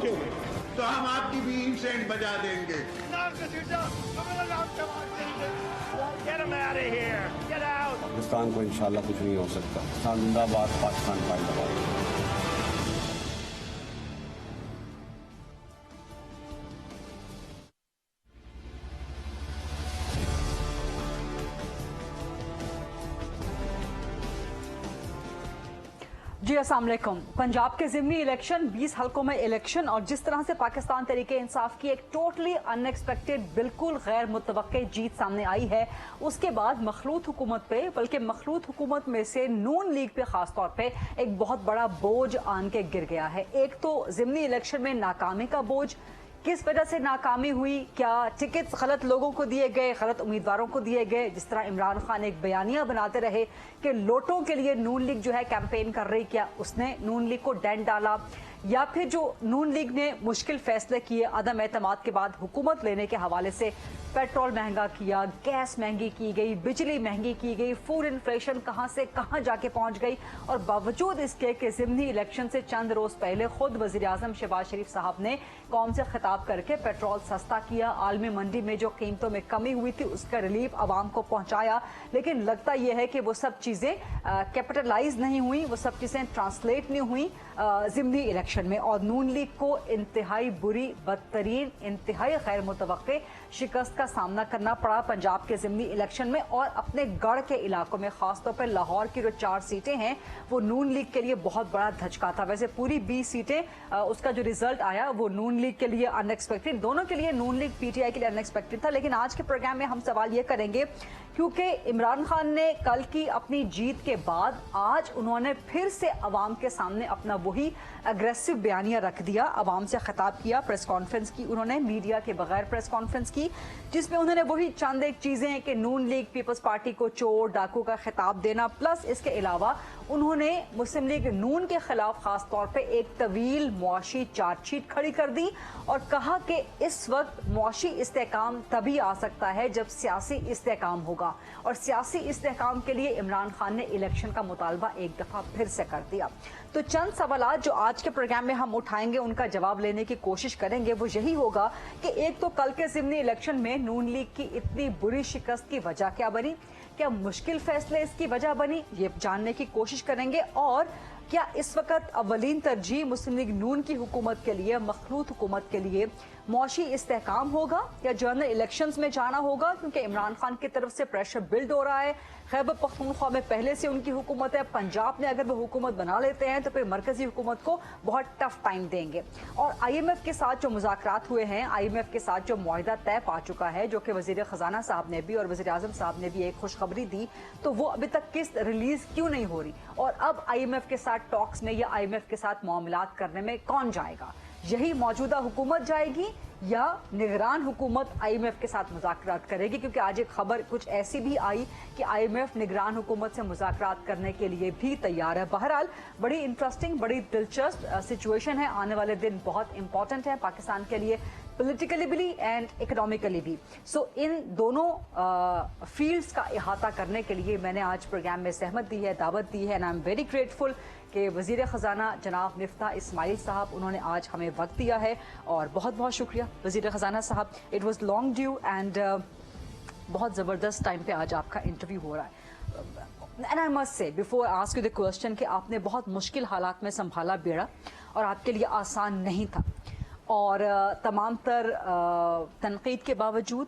पहुंचे तो हम आपकी भी इंसेंट बजा देंगे। पाकिस्तान को इंशाल्लाह कुछ नहीं हो सकता। पाकिस्तान जिंदाबाद, पाकिस्तान जिंदाबाद। जी अस्सलाम वालेकुम। पंजाब के ज़िमनी इलेक्शन, 20 हलकों में इलेक्शन और जिस तरह से पाकिस्तान तरीके इंसाफ की एक टोटली अनएक्सपेक्टेड, बिल्कुल गैर मुतवक्के जीत सामने आई है, उसके बाद मखलूत हुकूमत पे, बल्कि मखलूत हुकूमत में से नून लीग पे खास तौर पे एक बहुत बड़ा बोझ आन के गिर गया है। एक तो ज़िमनी इलेक्शन में नाकामी का बोझ, किस वजह से नाकामी हुई, क्या टिकट गलत लोगों को दिए गए, गलत उम्मीदवारों को दिए गए, जिस तरह इमरान खान एक बयानिया बनाते रहे कि लोटों के लिए नून लीग जो है कैंपेन कर रही, क्या उसने नून लीग को डेंट डाला, या फिर जो नून लीग ने मुश्किल फैसले किए अदम एतमाद के बाद हुकूमत लेने के हवाले से, पेट्रोल महंगा किया, गैस महंगी की गई, बिजली महंगी की गई, फूड इन्फ्लेशन कहां से कहां जाके पहुंच गई, और बावजूद इसके कि ज़िमनी इलेक्शन से चंद रोज पहले खुद वजीर आजम शहबाज शरीफ साहब ने कौम से खिताब करके पेट्रोल सस्ता किया, आलमी मंडी में जो कीमतों में कमी हुई थी उसका रिलीफ आवाम को पहुंचाया, लेकिन लगता यह है कि वो सब चीजें कैपिटलाइज नहीं हुई, वो सब चीजें ट्रांसलेट नहीं हुई ज़िमनी इलेक्शन में, और नून लीग को इंतहाई बुरी, बदतरीन, इंतहाई गैर मुतवक्के शिकस्त का सामना करना पड़ा पंजाब के ज़िमनी इलेक्शन में। और अपने गढ़ के इलाकों में, खासतौर पर लाहौर की जो 4 सीटें हैं वो नून लीग के लिए बहुत बड़ा धचका था। वैसे पूरी 20 सीटें उसका जो रिजल्ट आया वो नून लीग के लिए अनएक्सपेक्टेड, दोनों के लिए, नून लीग पीटीआई के लिए अनएक्सपेक्टेड था। लेकिन आज के प्रोग्राम में हम सवाल ये करेंगे, क्योंकि इमरान खान ने कल की अपनी जीत के बाद आज उन्होंने फिर से अवाम के सामने अपना वही अग्रेसिव बयानिया रख दिया, अवाम से खिताब किया, प्रेस कॉन्फ्रेंस की उन्होंने, मीडिया के बगैर प्रेस कॉन्फ्रेंस की, जिसमें उन्होंने वही चंद एक चीजें कि नून लीग पीपल्स पार्टी को चोर डाकू का खिताब देना, प्लस इसके अलावा उन्होंने मुस्लिम लीग नून के खिलाफ खास तौर पे एक तवील मुआशी चार्जशीट खड़ी कर दी और कहा कि इस वक्त मुआशी इस्तेहकाम तभी आ सकता है जब सियासी इस्तेहकाम होगा, और सियासी इस्तेहकाम के लिए इमरान खान ने इलेक्शन का मुतालबा एक दफा फिर से कर दिया। तो चंद सवालात जो आज के प्रोग्राम में हम उठाएंगे, उनका जवाब लेने की कोशिश करेंगे, वो यही होगा कि एक तो कल के ज़िमनी इलेक्शन में नून लीग की इतनी बुरी शिकस्त की वजह क्या बनी, क्या मुश्किल फैसले इसकी वजह बनी, ये जानने की कोशिश करेंगे, और क्या इस वक्त अवलीन तरजीह मुस्लिम लीग नून की हुकूमत के लिए, मखलूत हुकूमत के लिए मुआशी इस्तेहकाम होगा या जनरल इलेक्शंस में जाना होगा, क्योंकि इमरान खान की तरफ से प्रेशर बिल्ड हो रहा है। खैबर पख्तूनख्वा में पहले से उनकी हुकूमत है, पंजाब में अगर वो हुकूमत बना लेते हैं तो फिर मरकजी हुकूमत को बहुत टफ टाइम देंगे। और IMF के साथ जो मुज़ाकरात हुए हैं, IMF के साथ जो मुआहिदा तय पा चुका है, जो कि वज़ीर ख़जाना साहब ने भी और वज़ीर आज़म साहब ने भी एक खुशखबरी दी, तो वो अभी तक किस्त रिलीज क्यों नहीं हो रही, और अब IMF के साथ टॉक्स में या IMF के साथ मामलात करने में कौन जाएगा? यही मौजूदा हुकूमत जाएगी या निगरान हुकूमत IMF के साथ मुज़ाकरात करेगी? क्योंकि आज एक खबर कुछ ऐसी भी आई कि IMF निगरान हुकूमत से मुज़ाकरात करने के लिए भी तैयार है। बहरहाल बड़ी इंटरेस्टिंग, बड़ी दिलचस्प सिचुएशन है, आने वाले दिन बहुत इंपॉर्टेंट है पाकिस्तान के लिए, पॉलिटिकली भी एंड इकोनॉमिकली भी। सो इन दोनों फील्ड्स का इहाता करने के लिए मैंने आज प्रोग्राम में सहमत दी है, दावत दी है, and I am very grateful कि वज़ीर ख़जाना जनाब मिफ्ता इस्माइल साहब उन्होंने आज हमें वक्त दिया है, और बहुत बहुत शुक्रिया वज़ीर ख़जाना साहब। It was long due and बहुत ज़बरदस्त टाइम पे आज आपका इंटरव्यू हो रहा है। And I must say before ask you the question कि आपने बहुत मुश्किल हालात में संभाला बेड़ा, और आपके लिए आसान नहीं था, और तमाम तर तनकीद के बावजूद,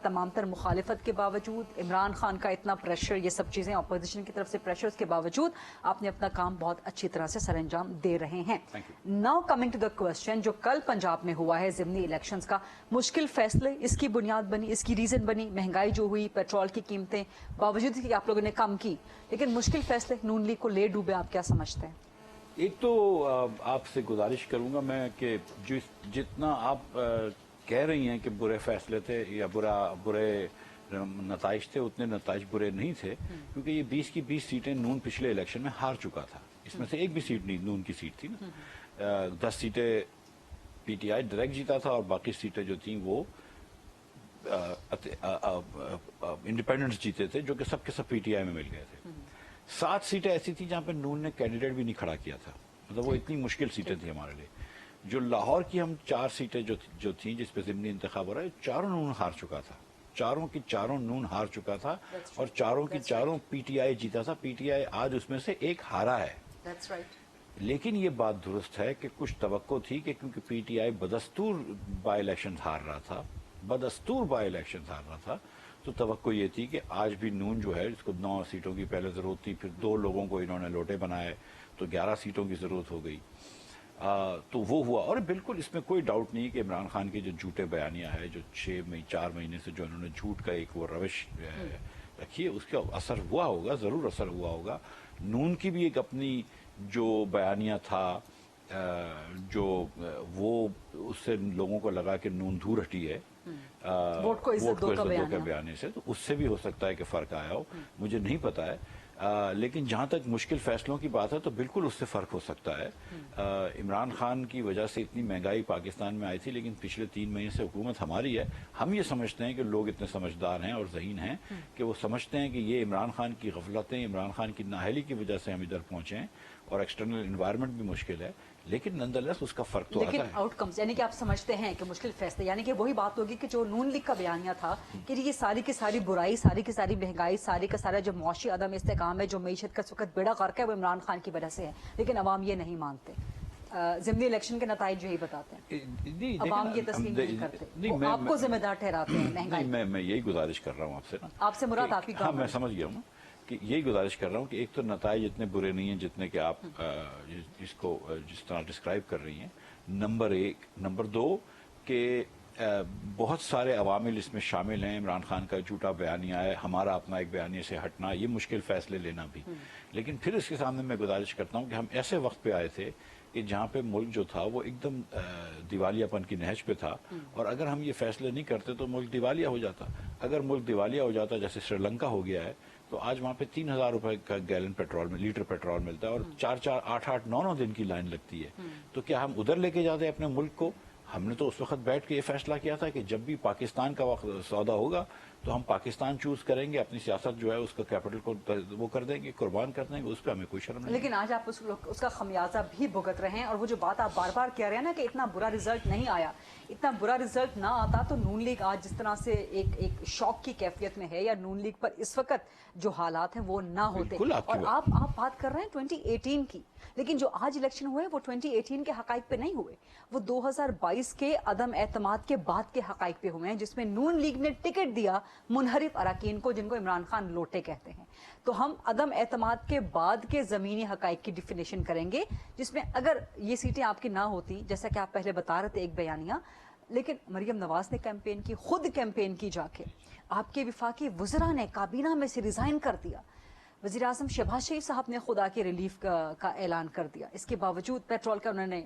तमाम तर मुखालिफत के बावजूद, इमरान खान का इतना प्रेशर, ये सब चीज़ें अपोजिशन की तरफ से प्रेशर्स के बावजूद आपने अपना काम बहुत अच्छी तरह से सर अंजाम दे रहे हैं। Now coming to the question, जो कल पंजाब में हुआ है ज़िमनी इलेक्शंस का, मुश्किल फैसले इसकी बुनियाद बनी, इसकी रीज़न बनी, महंगाई जो हुई, पेट्रोल की कीमतें, बावजूद कि आप लोगों ने कम की, लेकिन मुश्किल फैसले नून लीग को ले डूबे, आप क्या समझते हैं? एक तो आपसे गुजारिश करूंगा मैं कि जितना आप कह रही हैं कि बुरे फैसले थे या बुरे नताइज थे, उतने नताइज बुरे नहीं थे, क्योंकि ये 20 की 20 सीटें नून पिछले इलेक्शन में हार चुका था। इसमें से एक भी सीट नहीं नून की सीट थी ना। 10 सीटें PTI डायरेक्ट जीता था और बाकी सीटें जो थी वो इंडिपेंडेंट्स जीते थे, जो कि सबके सब PTI में मिल गए थे। 7 सीटें ऐसी थी जहां पे नून ने कैंडिडेट भी नहीं खड़ा किया था, मतलब वो इतनी मुश्किल सीटें थी हमारे लिए। जो लाहौर की हम 4 सीटें जो थी जिस पे ज़िमनी इंतखाब हो रहा है, चारों नून हार चुका था, चारों की चारों नून हार चुका था और चारों की चारों पीटीआई जीता था। पीटीआई आज उसमें से एक हारा है। That's right. लेकिन ये बात दुरुस्त है कि कुछ तवक्को थी कि क्योंकि पीटीआई बदस्तूर बाई इलेक्शन हार रहा था, बदस्तूर बाई इलेक्शन हार रहा था, तो तवक्को ये थी कि आज भी नून जो है, इसको 9 सीटों की पहले ज़रूरत थी, फिर 2 लोगों को इन्होंने लोटे बनाए तो 11 सीटों की ज़रूरत हो गई। तो वो हुआ। और बिल्कुल इसमें कोई डाउट नहीं कि इमरान खान की जो झूठे बयानियाँ है, जो 4 महीने से जो इन्होंने झूठ का एक वो रविश रखी है, उसका असर हुआ होगा, ज़रूर असर हुआ होगा। नून की भी एक अपनी जो बयानिया था, जो वो उससे लोगों को लगा कि नून दूर हटी है वोट को इज्जत दो का बयाने से, तो उससे भी हो सकता है कि फ़र्क आया हो, मुझे नहीं पता है। लेकिन जहाँ तक मुश्किल फैसलों की बात है तो बिल्कुल उससे फ़र्क हो सकता है। इमरान खान की वजह से इतनी महंगाई पाकिस्तान में आई थी, लेकिन पिछले 3 महीने से हुकूमत हमारी है। हम ये समझते हैं कि लोग इतने समझदार हैं और ज़हीन हैं कि वो समझते हैं कि ये इमरान खान की गफलतें, इमरान खान की नाअहली की वजह से हम इधर पहुँचे हैं और एक्सटर्नल इन्वायरमेंट भी मुश्किल है, लेकिन नंदरलेस उसका फ़र्क तो आता है। लेकिन आउटकम्स यानी कि आप समझते हैं कि मुश्किल फैसले, यानी कि वही बात होगी कि जो नून लीग का बयानिया था कि ये सारी की सारी बुराई, सारी की सारी महंगाई, सारी का सारा जो मौशी अदम इस्तेकाम है, जो मईशत का इस वक्त बेड़ा गर्क है, वो इमरान खान की वजह से है। लेकिन अवाम ये नहीं मानते। ज़िमनी इलेक्शन के नतीजे यही बताते हैं, अवाम ये तस्लीम नहीं करते, वो आपको जिम्मेदार ठहराते हैं महंगाई। मैं यही गुजारिश कर रहा हूँ आपसे ना, आपसे मुराद आप ही का। हाँ, मैं समझ गया हूँ कि यही गुजारिश कर रहा हूँ कि एक तो नताइज इतने बुरे नहीं हैं जितने कि आप इसको जिस तरह डिस्क्राइब कर रही हैं, नंबर 1। नंबर 2 कि बहुत सारे अवामिल इसमें शामिल हैं। इमरान खान का झूठा बयानिया है, हमारा अपना एक बयानिए से हटना, ये मुश्किल फैसले लेना भी। लेकिन फिर इसके सामने मैं गुजारिश करता हूँ कि हम ऐसे वक्त पे आए थे कि जहाँ पे मुल्क जो था वो एकदम दिवालियापन की नहज पे था, और अगर हम ये फैसले नहीं करते तो मुल्क दिवालिया हो जाता। अगर मुल्क दिवालिया हो जाता, जैसे श्रीलंका हो गया है, तो आज वहाँ पे 3000 रुपए का गैलन पेट्रोल में लीटर पेट्रोल मिलता है और 4-4, 8-8, 9-9 दिन की लाइन लगती है। तो क्या हम उधर लेके जाते हैं अपने मुल्क को? हमने तो उस वक्त बैठ के ये फैसला किया था कि जब भी पाकिस्तान का वक्त सौदा होगा तो हम पाकिस्तान चूज करेंगे, अपनी सियासत जो है उसका कैपिटल को वो कर देंगे, कुर्बान कर देंगे, उस पर हमें कोई शर्म नहीं। लेकिन आज आप उसका खमियाजा भी भुगत रहे हैं। और वो जो बात आप बार बार कह रहे हैं ना कि इतना बुरा रिजल्ट नहीं आया, इतना बुरा रिजल्ट ना आता तो नून लीग आज जिस तरह से एक शौक की कैफियत में है, या नून लीग पर इस वक्त जो हालात हैं वो ना होते। और आप बात कर रहे हैं 2018 की, लेकिन जो आज इलेक्शन हुए वो 2018 के हकाइक पे नहीं हुए, वो 2022 के अदम एतमाद के बाद के हकाइक पे हुए हैं, जिसमें नून लीग ने टिकट दिया मुनहरिफ अरकान को, जिनको इमरान खान लोटे कहते हैं। तो हम अदम एतमाद के बाद के ज़मीनी हकाइक की डिफिनेशन करेंगे, जिसमें अगर ये सीटें आपकी ना होती, जैसा कि आप पहले बता रहे थे एक बयानिया, लेकिन मरियम नवाज ने कैंपेन की, खुद कैंपेन की जाके, आपके विफाकी वज़रा ने काबीना में से रिज़ाइन कर दिया, वज़ीर आज़म शहबाज शरीफ साहब ने खुदा के रिलीफ का ऐलान कर दिया, इसके बावजूद पेट्रोल का उन्होंने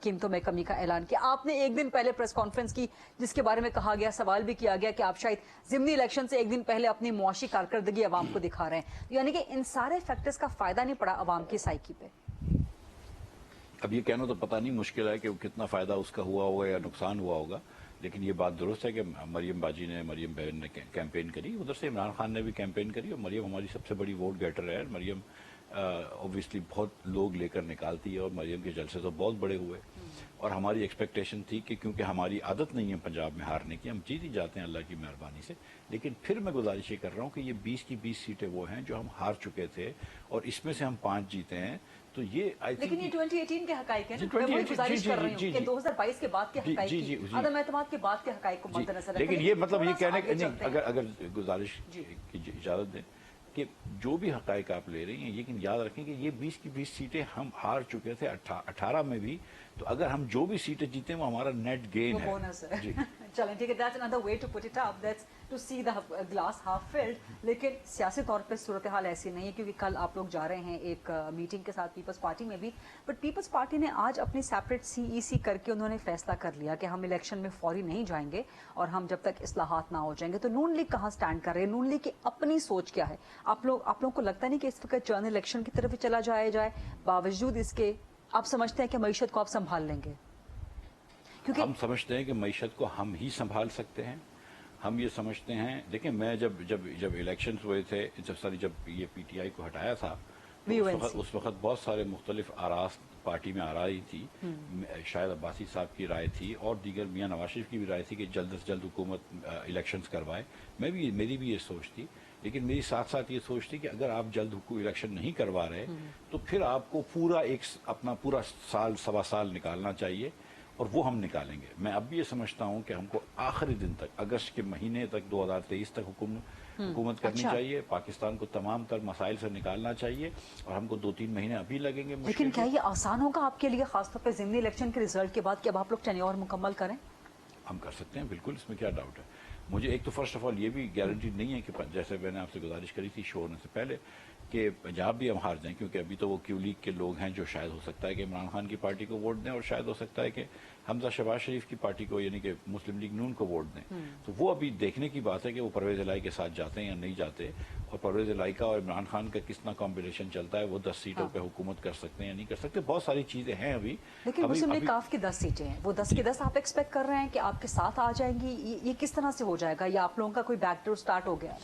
कीमतों में कमी का ऐलान किया। आपने एक दिन पहले प्रेस कॉन्फ्रेंस की जिसके बारे में कहा गया, सवाल भी किया गया कि आप शायद ज़िमनी इलेक्शन से एक दिन पहले अपनी मुआशी कारकर्दगी आवाम को दिखा रहे हैं, यानी कि इन सारे फैक्टर्स का फ़ायदा नहीं पड़ा आवाम की साइकी पे। अब ये कहना तो पता नहीं, मुश्किल है कि कितना फ़ायदा उसका हुआ होगा या नुकसान हुआ होगा, लेकिन ये बात दुरुस्त है कि मरियम बाजी ने, मरियम बहन ने कैंपेन करी, उधर से इमरान खान ने भी कैंपेन करी, और मरियम हमारी सबसे बड़ी वोट गेटर है। मरियम ऑब्वियसली बहुत लोग लेकर निकालती है और मरियम के जलसे तो बहुत बड़े हुए, और हमारी एक्सपेक्टेशन थी कि क्योंकि हमारी आदत नहीं है पंजाब में हारने की, हम जीत ही जाते हैं अल्लाह की मेहरबानी से। लेकिन फिर मैं गुजारिश ये कर रहा हूँ कि ये 20 की 20 सीटें वो हैं जो हम हार चुके थे, और इसमें से हम 5 जीते हैं। तो ये लेकिन ये 2018 के हकाइक है ना, मैं वही गुजारिश कर रही हूँ कि 2022 के बाद के हकाइक की, अदम एतमाद के बाद के हकाइक को मद्देनजर रखते। लेकिन ये मतलब ये कहने के नहीं, अगर गुजारिश की इजाजत दें कि जो भी हकाइक आप ले रही हैं, लेकिन याद रखें कि ये 20 की 20 सीटें हम हार चुके थे 18 में भी, तो अगर हम जो भी सीटें जीते वो हमारा नेट गेन है। चलें ठीक है, that's another way to put it up, that's to see the glass half filled. लेकिन सियासी तौर पे सूरत हाल ऐसी नहीं है, क्योंकि कल आप लोग जा रहे हैं एक मीटिंग के साथ पीपल्स पार्टी में भी, बट पीपल्स पार्टी ने आज अपनी सेपरेट CEC करके उन्होंने फैसला कर लिया कि हम इलेक्शन में फौरी नहीं जाएंगे और हम जब तक इस्लाहात ना हो जाएंगे। तो नून लीग कहाँ स्टैंड कर रहे हैं, नून लीग की अपनी सोच क्या है? आप लोगों को लगता नहीं कि इस वक्त जनरल इलेक्शन की तरफ चला जाए, बावजूद इसके आप समझते हैं कि मईशत को आप संभाल लेंगे? क्योंकि हम समझते हैं कि मईशत को हम ही संभाल सकते हैं। हम ये समझते हैं, देखिए मैं जब इलेक्शंस हुए थे, जब ये PTI को हटाया था, VONC। उस वक्त बहुत सारे मुख्तलिफ आरास पार्टी में आ रही थी। शायद अब्बासी साहब की राय थी और दीगर मियाँ नवाज शरीफ की भी राय थी कि जल्द से जल्द हुकूमत इलेक्शंस करवाए। मेरी भी ये सोच थी, लेकिन मेरी साथ साथ ये सोच थी कि अगर आप जल्द इलेक्शन नहीं करवा रहे तो फिर आपको अपना पूरा साल सवा साल निकालना चाहिए, और वो हम निकालेंगे। मैं अब भी ये समझता हूँ कि हमको आखिरी दिन तक, अगस्त के महीने तक 2023 तक हुकूमत करनी चाहिए। पाकिस्तान को तमाम तर मसाइल से निकालना चाहिए, और हमको 2-3 महीने अभी लगेंगे। लेकिन क्या ये आसान होगा आपके लिए, खासतौर पर ज़िमनी इलेक्शन के रिजल्ट के बाद, कि अब आप लोग टेन्योर मुकम्मल करें? हम कर सकते हैं, बिल्कुल, इसमें क्या डाउट है। मुझे एक तो फर्स्ट ऑफ ऑल ये भी गारंटी नहीं है कि जैसे मैंने आपसे गुजारिश करी थी शो होने से पहले कि पंजाब भी हम हार जाएं, क्योंकि अभी तो वो क्यू लीग के लोग हैं जो शायद हो सकता है कि इमरान खान की पार्टी को वोट दें, और शायद हो सकता है कि हमजा शहबाज शरीफ की पार्टी को यानी कि मुस्लिम लीग नून को वोट दें। तो वो अभी देखने की बात है कि वो परवेज़ इलाही के साथ जाते हैं या नहीं जाते, और परवेज़ इलाही का और इमरान खान का कितना कॉम्बिनेशन चलता है, वो 10 सीटों पर हुकूमत कर सकते हैं या नहीं कर सकते। बहुत सारी चीज़ें हैं अभी। लेकिन मुस्लिम लीग काफ की 10 सीटें हैं, वो 10 की 10 आप एक्सपेक्ट कर रहे हैं कि आपके साथ आ जाएंगी? ये किस तरह से हो जाएगा, या आप लोगों का कोई बैकडोर स्टार्ट हो गया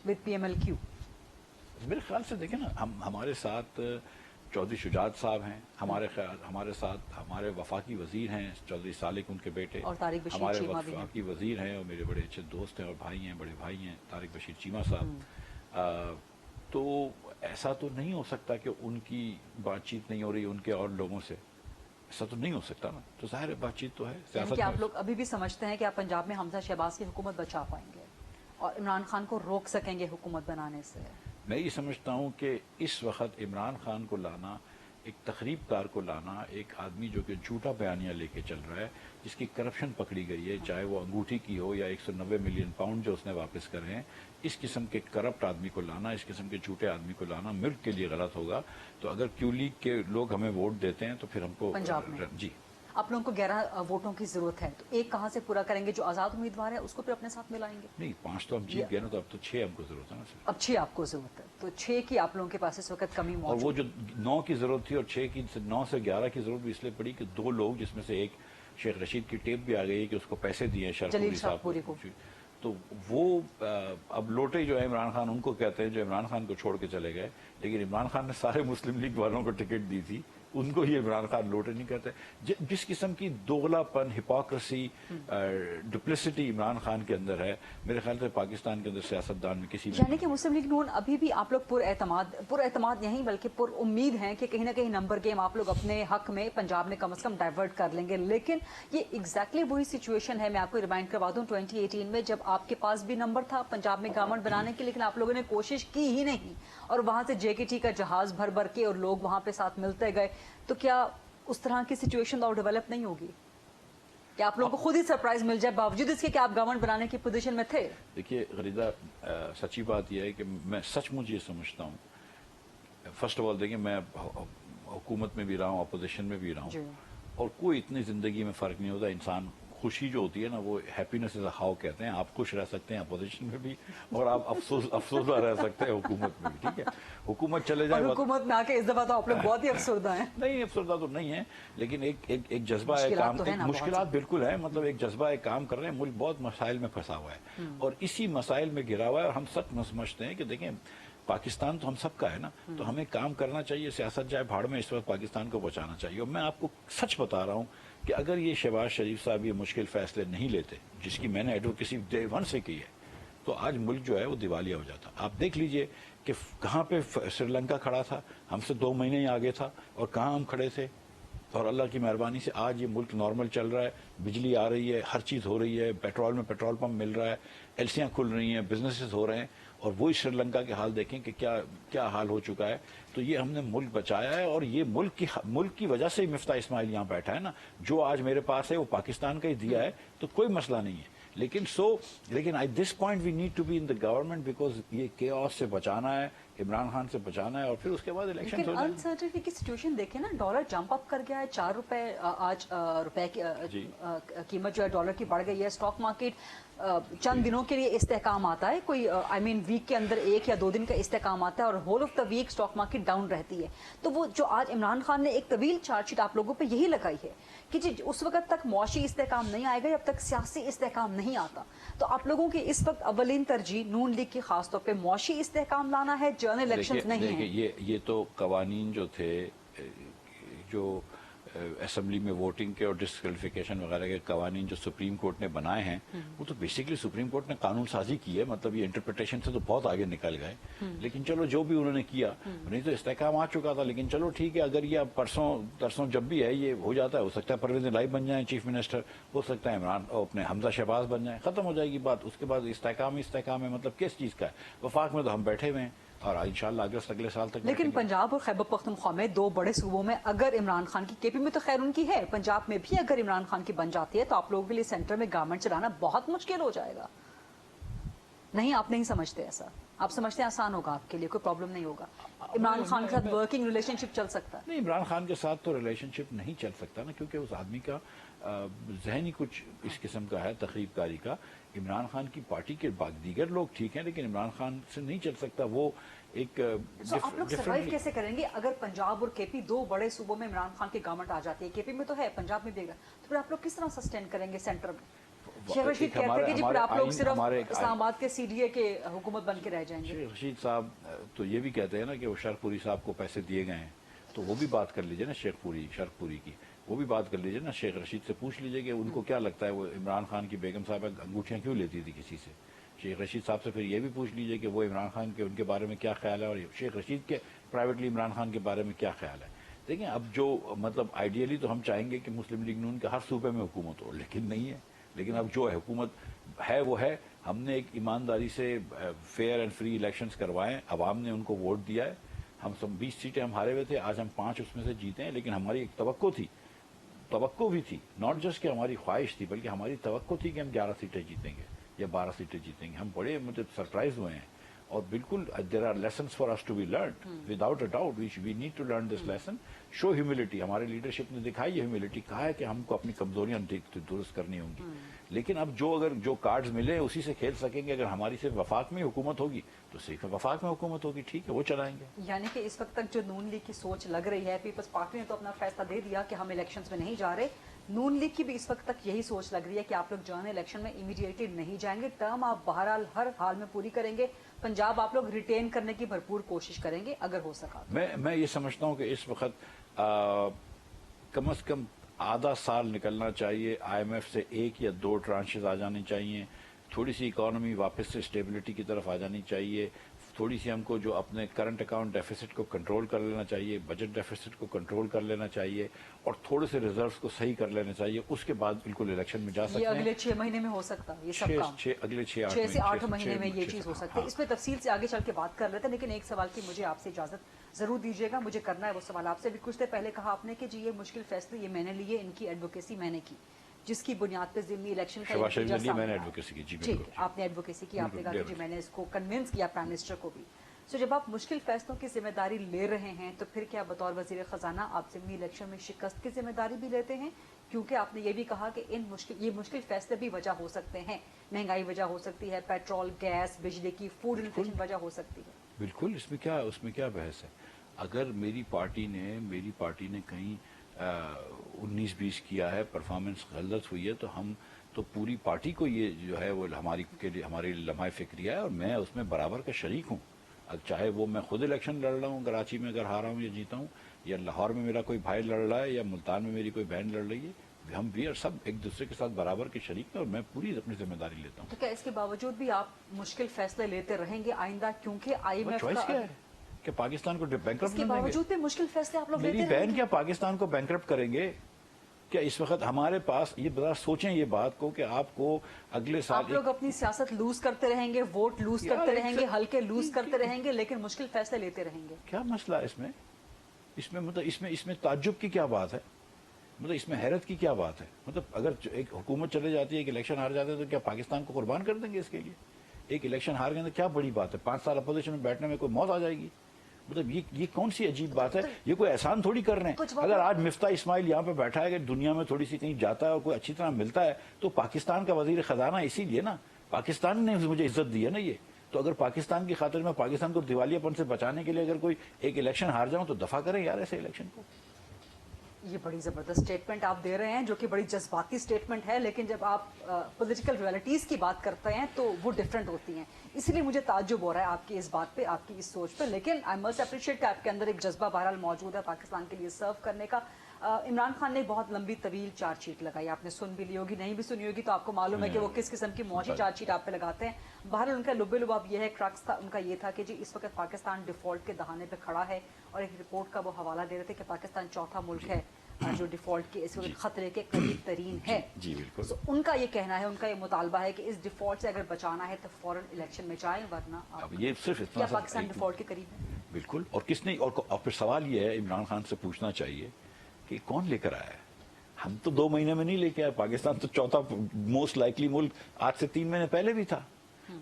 विद PMLQ? मेरे ख्याल से देखें ना, हमारे साथ चौधरी शुजात साहब हैं, हमारे साथ हमारे वफाकी वजीर हैं चौधरी सालिक, उनके बेटे, और तारिक बशीर हमारे चीमा भी हैं। वफाकी वजीर हैं और मेरे बड़े अच्छे दोस्त हैं और भाई हैं, बड़े भाई हैं तारिक बशीर चीमा साहब। तो ऐसा तो नहीं हो सकता कि उनकी बातचीत नहीं हो रही उनके और लोगों से, ऐसा तो नहीं हो सकता ना। तो जाहिर है बातचीत तो है सियासत कि आप में। लोग अभी भी समझते हैं कि आप पंजाब में हमजा शहबाज की हुकूमत बचा पाएंगे और इमरान खान को रोक सकेंगे हुकूमत बनाने से? मैं ये समझता हूँ कि इस वक्त इमरान खान को लाना, एक तकरीबकार को लाना, एक आदमी जो कि झूठा बयानिया लेके चल रहा है, जिसकी करप्शन पकड़ी गई है, चाहे वो अंगूठी की हो या 190 मिलियन पाउंड जो उसने वापस करे हैं, इस किस्म के करप्ट आदमी को लाना, इस किस्म के झूठे आदमी को लाना मुल्क के लिए गलत होगा। तो अगर क्यू लीग के लोग हमें वोट देते हैं तो फिर हमको पंजाब में जी आप लोगों को 11 वोटों की जरूरत है, तो एक कहाँ से पूरा करेंगे? जो आजाद उम्मीदवार है उसको फिर अपने साथ मिलाएंगे? नहीं, 5 तो हम जीत गए ना, तो अब तो 6 हमको जरूरत है ना सर। अब 6 आपको जरूरत है, तो 6 की आप लोगों के पास इस वक्त कमी और मौजूद वो जो 9 की जरूरत थी और 6 की 9 से 11 की जरूरत भी इसलिए पड़ी कि 2 लोग, जिसमें से एक शेख रशीद की टेप भी आ गई कि उसको पैसे दिए जलील शरफुरी शाहपुरी को। तो वो अब लोटे जो है इमरान खान उनको कहते हैं जो इमरान खान को छोड़ के चले गए, लेकिन इमरान खान ने सारे मुस्लिम लीग वालों को टिकट दी थी, उनको ही इमरान खान लोटे नहीं कहते। जिस किस्म की दोगलापन, हिपोक्रेसी, डुप्लिसिटी इमरान खान के अंदर है, मेरे ख्याल से पाकिस्तान के अंदर सियासतदान में किसी यानी कि मुस्लिम लीग नून अभी भी आप लोग पुरएतमाद नहीं बल्कि पुर उम्मीद हैं कि कहीं ना कहीं नंबर गेम आप लोग अपने हक में पंजाब में कम से कम डाइवर्ट कर लेंगे। लेकिन ये एग्जैक्टली वही सिचुएशन है, मैं आपको रिमाइंड करवा दूं, 2018 में जब आपके पास भी नंबर था पंजाब में गवर्नमेंट बनाने की, लेकिन आप लोगों ने कोशिश की ही नहीं, और वहां से JKT का जहाज भर भर के और लोग वहां पे साथ मिलते गए। तो क्या उस तरह की सिचुएशन और डेवलप नहीं होगी कि आप लोगों को खुद ही सरप्राइज मिल जाए बावजूद इसके कि आप गवर्नमेंट बनाने की पोजीशन में थे? देखिए गरीदा, सच्ची बात यह है कि मैं सचमुच ये समझता हूँ, फर्स्ट ऑफ ऑल देखिए, मैं हुकूमत में भी रहा हूँ, अपोजिशन में भी रहा हूँ, और कोई इतनी जिंदगी में फर्क नहीं होता। इंसान खुशी जो होती है ना, वो हैप्पीनेस इज अ हाउ कहते हैं। आप खुश रह सकते हैं अपोजिशन में भी, और आप अफसोसदा रह सकते हैं हुकूमत में भी, ठीक है। हुकूमत चले जाए, हुकूमत में आके इस दफा तो आप लोग बहुत ही अफसरदा हैं। नहीं, अफसरदा तो नहीं है, लेकिन एक जज्बा है काम, मुश्किलात बिल्कुल है, मतलब एक जज्बा है काम कर रहे हैं। मुल्क बहुत मसाइल में फंसा हुआ है और इसी मसाइल में घिरा हुआ है, और हम सब समझते हैं कि देखें पाकिस्तान तो हम सबका है ना, तो हमें काम करना चाहिए। सियासत जाए भाड़ में, इस वक्त पाकिस्तान को बचाना चाहिए। और मैं आपको सच बता रहा हूँ कि अगर ये शहबाज शरीफ साहब ये मुश्किल फैसले नहीं लेते, जिसकी मैंने एडवोकेसी डे 1 से की है, तो आज मुल्क जो है वो दिवालिया हो जाता। आप देख लीजिए कि कहाँ पे श्रीलंका खड़ा था, हमसे 2 महीने ही आगे था, और कहाँ हम खड़े थे, और अल्लाह की मेहरबानी से आज ये मुल्क नॉर्मल चल रहा है। बिजली आ रही है, हर चीज़ हो रही है, पेट्रोल में पेट्रोल पंप मिल रहा है, एलसियाँ खुल रही हैं, बिजनेसेस हो रहे हैं। और वही श्रीलंका के हाल देखें कि क्या हाल हो चुका है। तो ये हमने मुल्क बचाया है, और ये मुल्क की वजह से ही मिफ्ता इस्माइल यहाँ बैठा है ना। जो आज मेरे पास है वो पाकिस्तान का ही दिया है, तो कोई मसला नहीं है। लेकिन at this point we need to be in the government, because ये केओस से बचाना है, इमरान खान से बचाना है, और फिर उसके बाद इलेक्शन हो जाएंगे। अनसर्टेनिटी की सिचुएशन देखें ना, डॉलर जंप अप कर गया है, 4 रुपए आज रुपए की कीमत जो है डॉलर की बढ़ गई है। स्टॉक मार्केट चंद दिनों के लिए इस्तेहकाम आता है, कोई आई मीन वीक के अंदर 1 या 2 दिन का इस्तेहकाम आता है और whole of the week stock market down रहती है। तो वो जो आज इमरान खान ने एक तवील चार्जशीट आप लोगों पे यही लगाई है कि जी उस वक्त तक मौशी इस्तेहकाम नहीं आएगा जब तक सियासी इस्तेहकाम नहीं आता। तो आप लोगों की इस वक्त अवलीन तरजीह नून लीग की खासतौर पर मौशी इस्तेहकाम लाना है, जनरल इलेक्शन नहीं है। ये तो कवानीन जो थे, जो असेंबली में वोटिंग के और डिस्क्वालिफिकेशन वगैरह के कवानीन जो सुप्रीम कोर्ट ने बनाए हैं, वो तो बेसिकली सुप्रीम कोर्ट ने कानून साजी की है। मतलब ये इंटरप्रिटेशन से तो बहुत आगे निकल गए। लेकिन चलो जो भी उन्होंने किया, नहीं तो इस्तेहकाम आ चुका था। लेकिन चलो ठीक है, अगर ये परसों तरसों जब भी है ये हो जाता है, हो सकता है परवेज इलाही बन जाए चीफ मिनिस्टर, हो सकता है इमरान अपने हमजा शहबाज बन जाए, खत्म हो जाएगी बात। उसके बाद इस्तेहकाम है। मतलब किस चीज का है? वफाक में तो हम बैठे हुए हैं और इंशाल्लाह अगले साल तक। लेकिन पंजाब और खैबर पख्तूनख्वा में 2 बड़े सूबों में अगर इमरान खान की, केपी में तो खैर उनकी है, पंजाब में भी अगर इमरान खान की बन जाती है तो आप लोगों के लिए सेंटर में गवर्नमेंट चलाना बहुत मुश्किल हो जाएगा। नहीं, आप नहीं समझते ऐसा? आप समझते हैं आसान होगा आपके लिए, कोई प्रॉब्लम नहीं होगा? इमरान खान के साथ वर्किंग रिलेशनशिप चल सकता है? नहीं, इमरान खान के साथ तो रिलेशनशिप नहीं चल सकता ना, क्योंकि उस आदमी का जहन ही कुछ इस किस्म का है, तखरीबकारी का। इमरान खान की पार्टी के दीगर लोग ठीक हैं, लेकिन इमरान खान से नहीं चल सकता। वो एक आप लोग सर्वाइव कैसे करेंगे अगर पंजाब और केपी 2 बड़े सूबों में इमरान खान की गवर्नमेंट आ जाती है? केपी में तो है, पंजाब में भी है, तो फिर आप लोग किस तरह सस्टेन करेंगे सेंटर में? शेख रशीद कहते हैं कि जी फिर आप लोग सिर्फ इस्लामाबाद के सीडीए के हुकूमत बन के रह जाएंगे। शेख रशीद साहब तो ये भी कहते हैं ना कि वो शरफपुरी साहब को पैसे दिए गए हैं, तो वो भी बात कर लीजिए ना शरफपुरी की, वो भी बात कर लीजिए ना। शेख रशीद से पूछ लीजिए कि उनको क्या लगता है वो इमरान खान की बेगम साहब अंगूठियां क्यों लेती थी किसी से। शेख रशीद साहब से फिर ये भी पूछ लीजिए कि वो इमरान खान के उनके बारे में क्या ख्याल है और शेख रशीद के प्राइवेटली इमरान खान के बारे में क्या ख्याल है। देखिए, अब जो मतलब आइडियली तो हम चाहेंगे कि मुस्लिम लीग नून के हर सूबे में हुकूमत हो, लेकिन नहीं है। लेकिन अब जो हुकूमत है वो है। हमने एक ईमानदारी से फेयर एंड फ्री इलेक्शंस करवाए, अवाम ने उनको वोट दिया है। हम सब 20 सीटें हम हारे हुए थे, आज हम 5 उसमें से जीते हैं। लेकिन हमारी एक तवक्को भी थी, नॉट जस्ट कि हमारी ख्वाहिश थी, बल्कि हमारी तवक्को थी कि हम 11 सीटें जीतेंगे या 12 सीटें जीतेंगे। हम बड़े मतलब सरप्राइज हुए हैं और बिल्कुल there are lessons for us to be learn without a doubt. We need to learn this lesson, show humility. हमारे लीडरशिप ने दिखाई है ह्यूमिलिटी, कहा है कि हमको अपनी कमजोरियां दुरुस्त करनी होंगी। लेकिन अब अगर जो कार्ड्स मिले उसी से खेल सकेंगे। अगर हमारी सिर्फ वफाक में हुकूमत होगी तो सिर्फ वफाक में हुकूमत होगी, ठीक है, वो चलाएंगे। यानी कि इस वक्त तक जो नून लीग की सोच लग रही है, पीपल्स पार्टी ने तो अपना फैसला दे दिया कि हम इलेक्शंस में नहीं जा रहे, नून लीग की भी इस वक्त तक यही सोच लग रही है कि आप लोग जनरल इलेक्शन में इमीडिएटली नहीं जाएंगे, टर्म आप बहरहाल हर हाल में पूरी करेंगे, पंजाब आप लोग रिटेन करने की भरपूर कोशिश करेंगे अगर हो सका। मैं ये समझता हूँ कि इस वक्त कम से कम आधा साल निकलना चाहिए, IMF से 1 या 2 ट्रांशेस आ जानी चाहिए, थोड़ी सी इकोनॉमी वापस से स्टेबिलिटी की तरफ आ जानी चाहिए, थोड़ी सी हमको जो अपने करंट अकाउंट डेफिसिट को कंट्रोल कर लेना चाहिए, बजट डेफिसिट को कंट्रोल कर लेना चाहिए और थोड़े से रिजर्व्स को सही कर लेना चाहिए। उसके बाद बिल्कुल इलेक्शन में जा सकते हैं। ये अगले 6 महीने में हो सकता है ये सब काम? अगले 6 से 8 महीने में ये चीज हो सकती है। इसमें तफसील से आगे चल के बात कर लेते हैं, लेकिन एक सवाल की मुझे आपसे इजाजत जरूर दीजिएगा, मुझे करना है वो सवाल आपसे भी। कुछ देर पहले कहा आपने कि जी ये मुश्किल फैसले ये मैंने लिए, इनकी एडवोकेसी मैंने की, जिसकी बुनियाद पे ज़िम्मी इलेक्शन का मैंने एडवोकेसी की। ठीक, आपने एडवोकेसी की, आपने कहा कि मैंने इसको कन्विंस किया प्राइम मिनिस्टर को भी। तो जब आप मुश्किल फैसलों की जिम्मेदारी ले रहे हैं तो फिर क्या बतौर वजीर खजाना आप ज़िम्मी इलेक्शन में शिकस्त की जिम्मेदारी भी लेते हैं? क्योंकि आपने ये भी कहा कि ये मुश्किल फैसले भी वजह हो सकते हैं, महंगाई वजह हो सकती है, पेट्रोल, गैस, बिजली की, फूड इन्फ्लेशन वजह हो सकती है। बिल्कुल, उसमें क्या बहस है? अगर मेरी पार्टी ने कहीं 19-20 किया है, परफॉर्मेंस गलत हुई है, तो हम तो पूरी पार्टी को ये जो है वो हमारी लम्हा फिक्रिया है और मैं उसमें बराबर का शरीक हूँ। चाहे वो मैं खुद इलेक्शन लड़ रहा हूँ कराची में, अगर हारा हूँ या जीता हूँ, या लाहौर में मेरा कोई भाई लड़ रहा है या मुल्तान में मेरी कोई बहन लड़ रही है, हम भी और सब एक दूसरे के साथ बराबर के शरीक हैं और मैं पूरी अपनी जिम्मेदारी लेता हूँ। तो क्या इसके बावजूद भी आप मुश्किल फैसले लेते रहेंगे आइंदा? क्योंकि IMF चॉइस क्या है कि पाकिस्तान को बैंकरप्ट के बावजूद भी मुश्किल फैसले आप लोग लेते मेरी बहन क्या पाकिस्तान को बैंकरप्ट करेंगे क्या? इस वक्त हमारे पास ये बता सोचें ये बात को कि आपको अगले साल आप लोग अपनी सियासत लूज करते रहेंगे, वोट लूज करते रहेंगे, हल्के लूज करते रहेंगे, लेकिन मुश्किल फैसले लेते रहेंगे। क्या मसला है इसमें ताज्जुब की क्या बात है? मतलब इसमें हैरत की क्या बात है? मतलब अगर एक हुकूमत चले जाती है, एक इलेक्शन हार जाते हैं, तो क्या पाकिस्तान को कुर्बान कर देंगे इसके लिए? एक इलेक्शन हार गए तो क्या बड़ी बात है? 5 साल अपोजिशन में बैठने में कोई मौत आ जाएगी? मतलब ये कौन सी अजीब बात है? ये कोई एहसान थोड़ी कर रहे हैं। अगर आज मिफ्ता इस्माइल यहाँ पे बैठा है कि दुनिया में थोड़ी सी कहीं जाता है और कोई अच्छी तरह मिलता है, तो पाकिस्तान का वजीर खजाना इसीलिए ना पाकिस्तान ने मुझे इज्जत दी है ना ये, तो अगर पाकिस्तान की खातिर मैं पाकिस्तान को दिवालियापन से बचाने के लिए अगर कोई एक इलेक्शन हार जाऊं तो दफा करें यार ऐसे इलेक्शन को। ये बड़ी ज़बरदस्त स्टेटमेंट आप दे रहे हैं, जो कि बड़ी जज्बाती स्टेटमेंट है, लेकिन जब आप पॉलिटिकल रियलिटीज़ की बात करते हैं तो वो डिफरेंट होती हैं। इसलिए मुझे ताज्जुब हो रहा है आपकी इस बात पे, आपकी इस सोच पे। लेकिन आई मस्ट अप्रिशिएट कि आपके अंदर एक जज्बा बहरहाल मौजूद है पाकिस्तान के लिए सर्व करने का। इमरान खान ने बहुत लंबी तवील चार्जशीट लगाई, आपने सुन भी ली होगी, नहीं भी सुनी होगी तो आपको मालूम है कि वो किस किस्म की मौजी चार्जशीट आप पे लगाते हैं। बहरहाल उनका लुबे लुबाब ये है, क्रक्स था उनका ये था कि जी इस वक्त पाकिस्तान डिफॉल्ट के दहाने पे खड़ा है, और एक रिपोर्ट का वो हवाला दे रहे थे कि पाकिस्तान चौथा मुल्क है जो डिफॉल्ट के इस वक्त खतरे के करीब तरीन है। जी बिल्कुल। तो उनका ये कहना है, उनका ये मुतालबा है कि इस डिफॉल्ट से अगर बचाना है तो फौरन इलेक्शन में जाएं, वरना अब ये सिर्फ इतना क्या पाकिस्तान डिफॉल्ट के करीब है? बिल्कुल। और किसने, और फिर सवाल ये है इमरान खान से पूछना चाहिए कि कौन लेकर आया है। हम तो 2 महीने में नहीं लेके आए, पाकिस्तान तो चौथा मोस्ट लाइकली मुल्क आज से 3 महीने पहले भी था।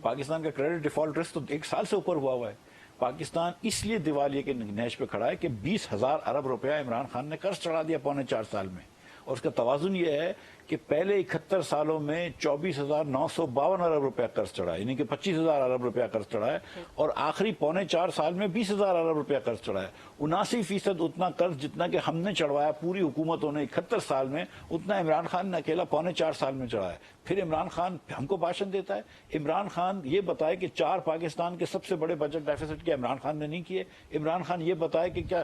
पाकिस्तान का क्रेडिट डिफॉल्ट रिस्क तो 1 साल से ऊपर हुआ है। पाकिस्तान इसलिए दिवालिये के नहज पे खड़ा है कि 20,000 अरब रुपया इमरान खान ने कर्ज चढ़ा दिया पौने 4 साल में, और उसका तवाजुन ये है कि पहले 71 सालों में 24,952 अरब रुपया कर्ज चढ़ा है, यानी कि 25,000 अरब रुपया कर्ज चढ़ा है, और आखिरी पौने 4 साल में 20,000 अरब रुपया कर्ज चढ़ा है। 79% उतना कर्ज जितना कि हमने चढ़वाया पूरी हुकूमतों ने 71 साल में, उतना इमरान खान ने अकेला पौने 4 साल में चढ़ाया है। फिर इमरान खान हमको भाषण देता है, इमरान खान ये बताए कि 4 पाकिस्तान के सबसे बड़े बजट डेफिसिट क्या इमरान खान ने नहीं किए। इमरान खान ये बताए कि क्या,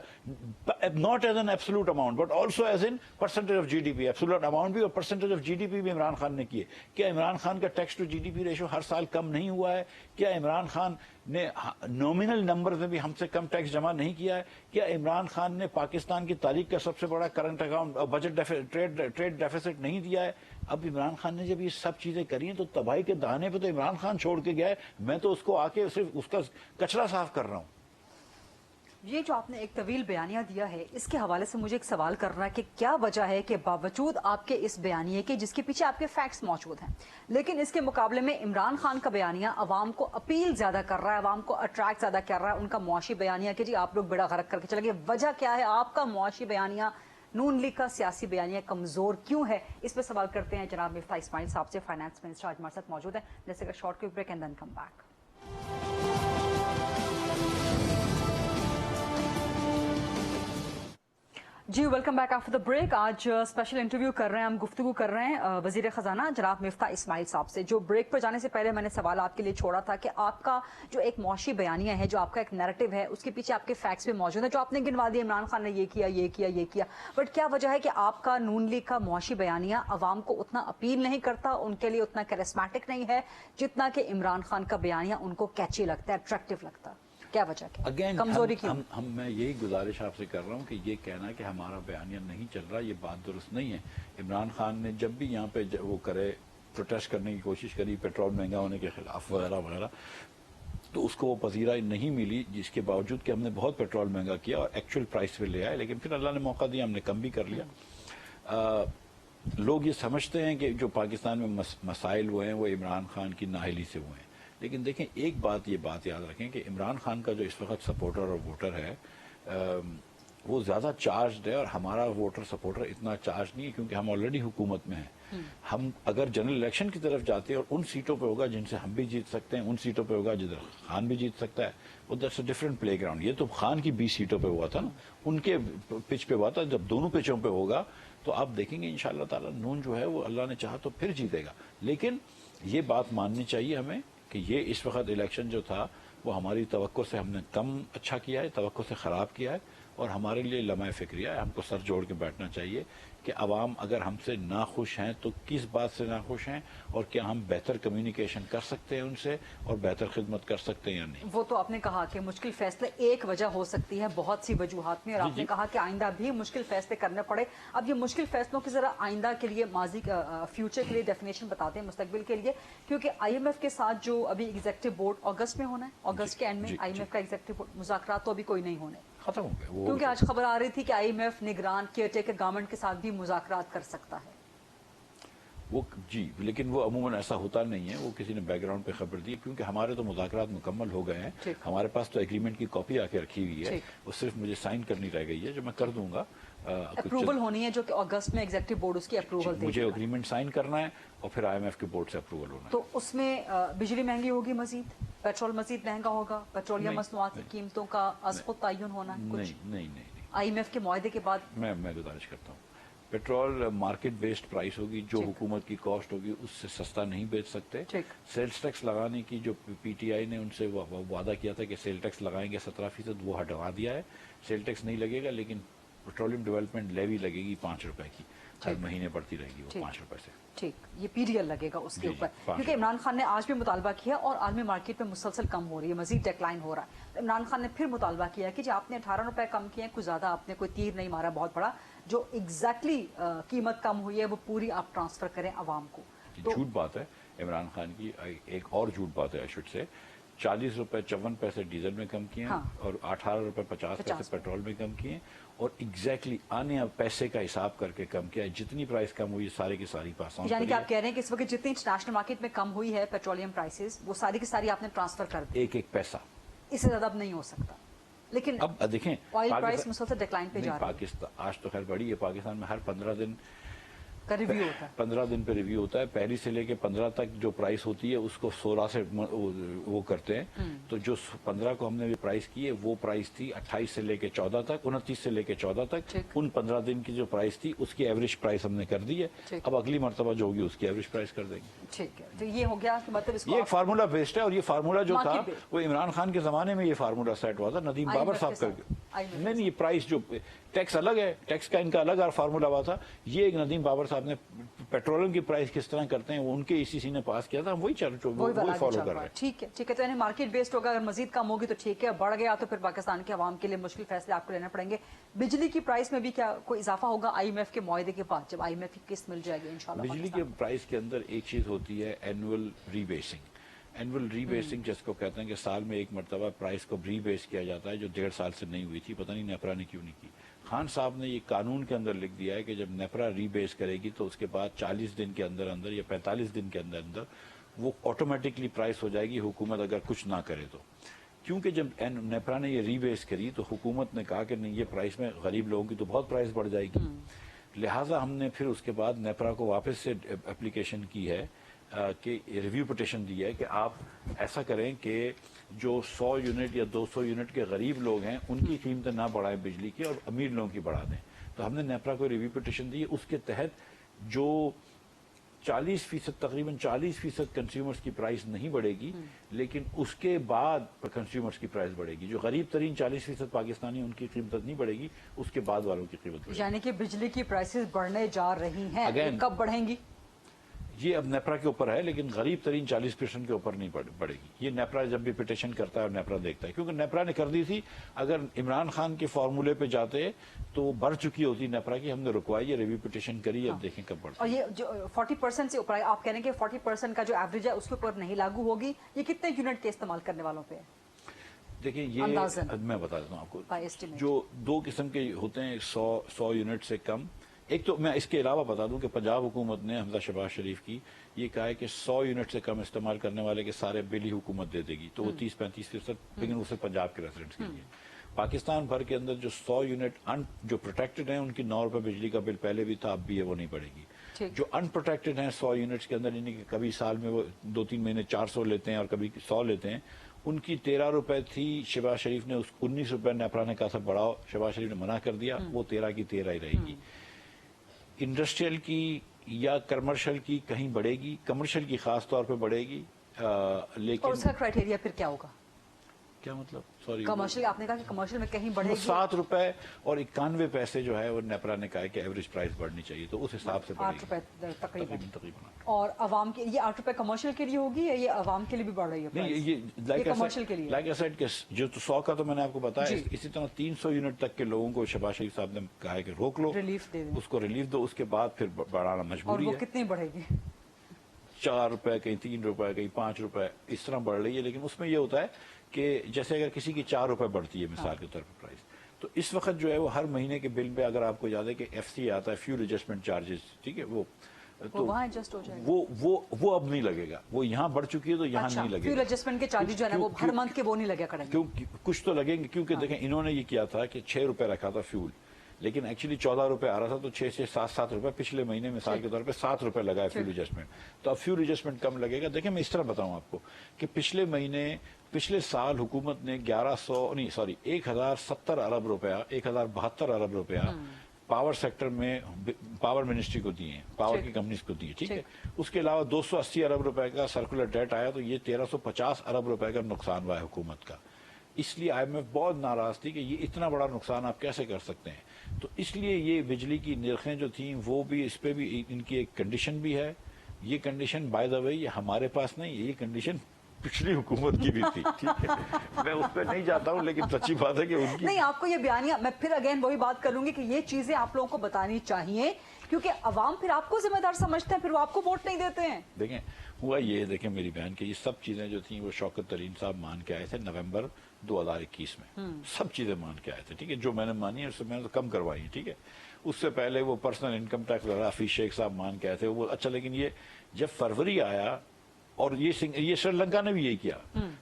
not as an absolute amount but also as in percentage of GDP, absolute amount भी और परसेंटेज ऑफ जीडीपी भी इमरान खान ने किए। क्या इमरान खान का टैक्स टू जीडीपी रेशो हर साल कम नहीं हुआ है? क्या इमरान खान ने नॉमिनल नंबर में भी हमसे कम टैक्स जमा नहीं किया है? क्या इमरान खान ने पाकिस्तान की तारीख का सबसे बड़ा current account budget trade deficit नहीं दिया है? अब इमरान खान ने जब ये सब चीजें करी हैं तो तबाही के दहाने पे तो इमरान खान छोड़ के गया है, मैं तो उसको आके सिर्फ उसका कचरा साफ कर रहा हूं। ये जो आपने एक तवील बयानिया दिया है, इसके हवाले से मुझे एक सवाल करना है कि क्या वजह है कि बावजूद आपके इस बयानिए के, जिसके पीछे आपके फैक्ट्स मौजूद हैं, लेकिन इसके मुकाबले में इमरान खान का बयानिया अवाम को अपील ज्यादा कर रहा है, अवाम को अट्रैक्ट ज्यादा कर रहा है, उनका मुआशी बयानिया कि जी आप लोग बेड़ा गर्क करके चले गए। वजह क्या है? आपका मुआशी बयानिया, नून लीग का सियासी बयानिया कमजोर क्यों है? इस पर सवाल करते हैं जनाब मिफ्ता इस्माइल साहब से, फाइनेंस मिनिस्टर आज हमारे साथ मौजूद है। जैसे कि short quick break and then come back. जी welcome back after the break. आज स्पेशल इंटरव्यू कर रहे हैं, हम गुफ्तगू कर रहे हैं वजीर खजाना जनाब मिफ्ता इस्माइल साहब से। जो ब्रेक पर जाने से पहले मैंने सवाल आपके लिए छोड़ा था कि आपका जो एक मौशी बयानिया है, जो आपका एक नैरेटिव है, उसके पीछे आपके फैक्ट्स भी मौजूद है, जो आपने गिनवा दिया, इमरान खान ने ये किया ये किया ये किया, बट क्या वजह है कि आपका नून लीग का मौशी बयानिया अवाम को उतना अपील नहीं करता, उनके लिए उतना कैरिस्मेटिक नहीं है जितना कि इमरान खान का बयानिया उनको कैची लगता है, अट्रैक्टिव लगता है? क्या वजह है? अगेन कमजोरी क्यों? मैं यही गुजारिश आपसे कर रहा हूँ कि ये कहना कि हमारा बयानिया नहीं चल रहा, ये बात दुरुस्त नहीं है। इमरान खान ने जब भी यहाँ पे वो करे, प्रोटेस्ट करने की कोशिश करी पेट्रोल महंगा होने के खिलाफ वगैरह वगैरह, तो उसको वो पजीराई नहीं मिली, जिसके बावजूद कि हमने बहुत पेट्रोल महंगा किया और एक्चुअल प्राइस पे ले आए, लेकिन फिर अल्लाह ने मौका दिया, हमने कम भी कर लिया। लोग ये समझते हैं कि जो पाकिस्तान में मसाइल हुए हैं वो इमरान खान की नाअहली से हुए हैं, लेकिन देखें एक बात याद रखें कि इमरान खान का जो इस वक्त सपोर्टर और वोटर है वो ज़्यादा चार्ज है, और हमारा वोटर सपोर्टर इतना चार्ज नहीं है क्योंकि हम ऑलरेडी हुकूमत में हैं। हम अगर जनरल इलेक्शन की तरफ जाते हैं और उन सीटों पे होगा जिनसे हम भी जीत सकते हैं, उन सीटों पे होगा जिधर खान भी जीत सकता है, वो that's a different play ground. ये तो खान की 20 सीटों पे हुआ था ना, उनके पिच पे हुआ था। जब दोनों पिचों पे होगा तो आप देखेंगे इंशाअल्लाह ताला नून जो है वो अल्लाह ने चाहा तो फिर जीतेगा। लेकिन ये बात माननी चाहिए हमें कि ये इस वक्त इलेक्शन जो था वो हमारी तवक्को से हमने कम अच्छा किया है, तवक्को से ख़राब किया है, और हमारे लिए लम्हा फ़िक्रिया है। हमको सर जोड़ के बैठना चाहिए कि अवाम अगर हमसे नाखुश हैं तो किस बात से नाखुश हैं, और क्या हम बेहतर कम्युनिकेशन कर सकते हैं उनसे और बेहतर खिदमत कर सकते हैं या नहीं। वो तो आपने कहा कि मुश्किल फैसले एक वजह हो सकती है बहुत सी वजूहात में, और आपने कहा कि आइंदा भी मुश्किल फैसले करने पड़े। अब ये मुश्किल फैसलों की जरा आइंदा के लिए, माजी फ्यूचर के लिए डेफिनेशन बताते हैं, मुस्तकबिल के लिए, क्योंकि IMF के साथ जो अभी एग्जीक्यूटिव बोर्ड अगस्त में होना है, अगस्त के एंड में IMF का एग्जीक्यूटिव बोर्ड, मुज़ाकरात तो अभी कोई नहीं होने, खत्म हो गया वो, क्योंकि आज खबर आ रही थी कि IMF निगरान केयरटेकर गवर्नमेंट के साथ भी मुज़ाकरात कर सकता है वो जी, लेकिन वो अमूमन ऐसा होता नहीं है, वो किसी ने बैकग्राउंड पे खबर दी, क्योंकि हमारे तो मुज़ाकरात मुकम्मल हो गए हैं, हमारे पास तो एग्रीमेंट की कॉपी आके रखी हुई है, वो सिर्फ मुझे साइन करनी रह गई है, जो मैं कर दूंगा। अप्रूवल होनी है जो कि अगस्त में एग्जीक्यूटिव बोर्ड उसकी अप्रूवल देगी। मुझे एग्रीमेंट साइन करना है और फिर IMF के बोर्ड से अप्रूवल होना है। तो उसमें बिजली महंगी होगी मजीद, पेट्रोल मजीद महंगा होगा, पेट्रोलियम मसनूआत की कीमतों का अज़-खुद तयन होना है कुछ? नहीं। IMF के मुआहदे के बाद मैं गुजारिश करता हूँ, पेट्रोल मार्केट बेस्ड प्राइस होगी, जो हुकूमत की कॉस्ट होगी उससे सस्ता नहीं बेच सकते। ठीक। सेल्स टैक्स लगाने की जो PTI ने उनसे वादा किया था कि सेल टैक्स लगाएंगे 17%, वो हटवा दिया है। सेल टैक्स नहीं लगेगा, लेकिन पेट्रोलियम डेवलपमेंट लेवी लगेगी 5 रुपए की, हर महीने बढ़ती रहेगी वो 5 रुपए से। ठीक, ये PDL लगेगा उसके जी, ऊपर, 5 क्योंकि इमरान खान ने आज भी मुतालबा किया और आलमी मार्केट में मुसलसल कम हो रही है, मजीद डिक्लाइन हो रहा है। तो इमरान खान ने फिर मुतालबा किया कि जो आपने 18 रुपए कम किए हैं, कुछ ज़्यादा आपने कोई तीर नहीं मारा बहुत बड़ा, जो एग्जैक्टली कीमत कम हुई है वो पूरी आप ट्रांसफर करें आवाम को। तो झूठ बात है इमरान खान की। एक और झूठ बात है, आई शुड से 40 रुपए 54 पैसे डीजल में कम किए हाँ। और 18 रुपए 50 पैसे पेट्रोल में कम किए और एग्जैक्टली आने पैसे का हिसाब करके कम किया है। जितनी प्राइस कम हुई है सारी की सारी पास ऑन यानी कि आप कह रहे हैं कि इस वक्त जितनी इंटरनेशनल मार्केट में कम हुई है पेट्रोलियम प्राइसेस, वो सारी की सारी आपने ट्रांसफर कर दी, एक पैसा। इससे ज्यादा अब नहीं हो सकता। लेकिन अब देखें, ऑयल प्राइस मुसलसल डिक्लाइन पे जा रहा है। पाकिस्तान आज तो खैर बढ़ी है, पाकिस्तान में हर 15 दिन का रिव्यू होता है। 15 दिन पे रिव्यू होता है। पहली से लेके 15 तक जो प्राइस होती है उसको 16 से वो करते हैं। तो जो 15 को हमने प्राइस की है वो प्राइस थी 28 से लेके 14 तक, 29 से लेके 14 तक। उन 15 दिन की जो प्राइस थी उसकी एवरेज प्राइस हमने कर दी है। अब अगली मरतबा जो होगी उसकी एवरेज प्राइस कर देंगे। ठीक है, तो ये हो गया मतलब इसको ये एक फार्मूला बेस्ड है और ये फार्मूला जो था वो इमरान खान के जमाने में ये फार्मूला सेट हुआ था, नदीम बाबर साहब करके। नहीं, ये प्राइस जो टैक्स अलग है, टैक्स का इनका अलग फार्मूला हुआ था। ये एक नदीम बाबर साहब ने पेट्रोलियम की प्राइस किस तरह करते हैं वो उनके ECC ने पास किया था, वही फॉलो कर रहे हैं। ठीक है, ठीक है। तो यानी मार्केट बेस्ड होगा, अगर मजीद कम होगी तो ठीक है, बढ़ गया तो फिर पाकिस्तान के अवाम के लिए मुश्किल फैसले आपको लेने पड़ेंगे। बिजली की प्राइस में भी क्या कोई इजाफा होगा IMF के मुआहदे के बाद, जब IMF की किस्त मिल जाएगी इंशाल्लाह? बिजली के प्राइस के अंदर एक चीज होती है एनुअल रीबेसिंग। एनुअल रीबेसिंग जिसको कहते हैं कि साल में एक मरतबा प्राइस को रीबेस किया जाता है, जो 1.5 साल से नहीं हुई थी। पता नहीं नेपरा ने क्यों नहीं की। खान साहब ने ये कानून के अंदर लिख दिया है कि जब नेपरा रीबेस करेगी तो उसके बाद 40 दिन के अंदर अंदर या 45 दिन के अंदर अंदर वो ऑटोमेटिकली प्राइस हो जाएगी, हुकूमत अगर कुछ ना करे तो। क्योंकि जब नेपरा ने ये रीबेस करी तो हुकूमत ने कहा कि नहीं, ये प्राइस में गरीब लोगों की तो बहुत प्राइस बढ़ जाएगी। लिहाजा हमने फिर उसके बाद नेपरा को वापस से एप्लीकेशन की है कि रिव्यू पिटिशन दी है कि आप ऐसा करें कि जो 100 यूनिट या 200 यूनिट के गरीब लोग हैं उनकी कीमतें ना बढ़ाएं बिजली की और अमीर लोगों की बढ़ा दें। तो हमने नेपरा को रिव्यू पिटिशन दी है। उसके तहत जो 40%, तकरीबन 40% कंज्यूमर्स की प्राइस नहीं बढ़ेगी, लेकिन उसके बाद कंज्यूमर्स की प्राइस बढ़ेगी। जो गरीब तरीन 40% पाकिस्तानी उनकी कीमत नहीं बढ़ेगी, उसके बाद वालों की कीमत बढ़ेगी। यानी कि बिजली की प्राइसेस बढ़ने जा रही हैं, कब बढ़ेंगी ये अब नेपरा के ऊपर है, लेकिन गरीब तरीन 40% के ऊपर नहीं बढ़ेगी। ये नेपरा जब भी पिटिशन करता है और नेपरा देखता है, क्योंकि नेपरा ने कर दी थी। अगर इमरान खान के फार्मूले पे जाते तो बढ़ चुकी होती नेपरा की। हमने रुकवाई है, रिव्यू पिटिशन करी, अब देखें कब बढ़ती है। और ये जो 40% से ऊपर आप कह रहे हैं कि 40% का जो एवरेज है उसके ऊपर नहीं लागू होगी, ये कितने यूनिट के इस्तेमाल करने वालों पे है? देखिए, ये मैं बता देता हूँ आपको। जो 2 किस्म के होते हैं, 100 यूनिट से कम। एक तो मैं इसके अलावा बता दूं कि पंजाब हुकूमत ने हमजा शहबाज शरीफ की ये कहा है कि 100 यूनिट से कम इस्तेमाल करने वाले के सारे बिल ही हुकूमत दे देगी। तो वो 30-35%, लेकिन उसे पंजाब के रेजिडेंट्स के लिए। पाकिस्तान भर के अंदर जो 100 यूनिट जो प्रोटेक्टेड हैं उनकी 9 रुपए बिजली का बिल पहले भी था, अब भी है, वो नहीं बढ़ेगी। जो अनप्रोटेक्टेड हैं 100 यूनिट्स के अंदर, यानी कि कभी साल में वो 2-3 महीने 400 लेते हैं और कभी 100 लेते हैं, उनकी 13 रुपए थी। शहबाज शरीफ ने 19 रुपए नेपरा ने कहा था बढ़ाओ, शहबाज शरीफ ने मना कर दिया, वो 13 की 13 ही रहेगी। इंडस्ट्रियल की या कमर्शियल की कहीं बढ़ेगी, कमर्शियल की खास तौर पे बढ़ेगी, लेकिन और उसका क्राइटेरिया फिर क्या होगा? क्या मतलब? सॉरी, कमर्शियल आपने कहा कि कमर्शियल में कहीं बढ़ेगी। 7 रुपए और 91 पैसे जो है वो नेपरा ने कहा है कि एवरेज प्राइस बढ़नी चाहिए, तो उस हिसाब से 8 रुपए तकरीबन। 8। और अवाम के ये 8 रुपए कमर्शियल के लिए होगी या ये अवाम के लिए भी बढ़ रही है? नहीं, ये कमर्शियल के लिए। लाइक आई सेड कि जो 100 का तो मैंने आपको बताया, इसी तरह 300 यूनिट तक के लोगों को शहबाज शरीफ साहब ने कहा है कि रोक लो, रिलीफ दे दो, उसको रिलीफ दो, उसके बाद फिर बढ़ाना मजबूरी है। और वो कितनी बढ़ेगी? 4 रुपए, कहीं 3 रुपए, कहीं 5 रुपए, इस तरह बढ़ रही है। लेकिन उसमें ये होता है कि जैसे अगर किसी की 4 रुपए बढ़ती है मिसाल के तौर पर प्राइस, तो इस वक्त जो है वो हर महीने के बिल पे, अगर आपको याद है कि FC आता है, फ्यूल एडजस्टमेंट चार्जेस, ठीक है, वो तो वहाँ एडजस्ट हो जाएगा। वो अब नहीं लगेगा। वो यहाँ बढ़ चुकी है तो यहाँ नहीं लगेगा। फ्यूल एडजस्टमेंट के चार्जेस जो है वो हर मंथ के वो नहीं लगे करेंगे। क्यों कुछ तो लगेंगे, क्योंकि देखें इन्होंने ये किया था कि 6 रुपए रखा था फ्यूल, लेकिन एक्चुअली 14 रुपए आ रहा था, तो 6 से 7 रुपए पिछले महीने मिसाल के तौर पे 7 रुपए लगा है फ्यूल एडजस्टमेंट। तो अब फ्यूल एडजस्टमेंट कम लगेगा। देखिए मैं इस तरह बताऊं आपको कि पिछले साल हुकूमत ने 1070 अरब रुपया 1072 अरब रुपया पावर सेक्टर में पावर मिनिस्ट्री को दिए, पावर की कंपनीज को दिए, ठीक है। उसके अलावा 280 अरब रुपए का सर्कुलर डेट आया, तो ये 1350 अरब रुपए का नुकसान हुआ है हुकूमत का। इसलिए IMF बहुत नाराज थी कि ये इतना बड़ा नुकसान आप कैसे कर सकते हैं। तो इसलिए ये बिजली की निर्खें जो थी वो भी, इस पे भी इनकी एक कंडीशन भी है। ये कंडीशन बाय द वे ये हमारे पास नहीं, ये कंडीशन पिछली हुकूमत की भी थी, ठीक है। मैं उस पर नहीं जाता हूँ, लेकिन सच्ची बात है कि उनकी नहीं, आपको ये बयानिया, मैं फिर अगेन वही बात करूंगी कि ये चीजें आप लोगों को बतानी चाहिए, क्योंकि अवाम फिर आपको जिम्मेदार समझते हैं, फिर वो आपको वोट नहीं देते हैं। देखें हुआ ये, देखें मेरी बहन के ये सब चीजें जो थी वो शौकत तरीन साहब मान के आए थे नवंबर 2021 में। सब चीजें मान के आए थे, ठीक है। जो मैंने मानी है उससे मैंने तो कम करवाई है, ठीक है। उससे पहले वो पर्सनल इनकम टैक्स वगैरह हफीज शेख साहब मान के आए थे वो। अच्छा, लेकिन ये जब फरवरी आया, और ये श्रीलंका ने भी यही किया।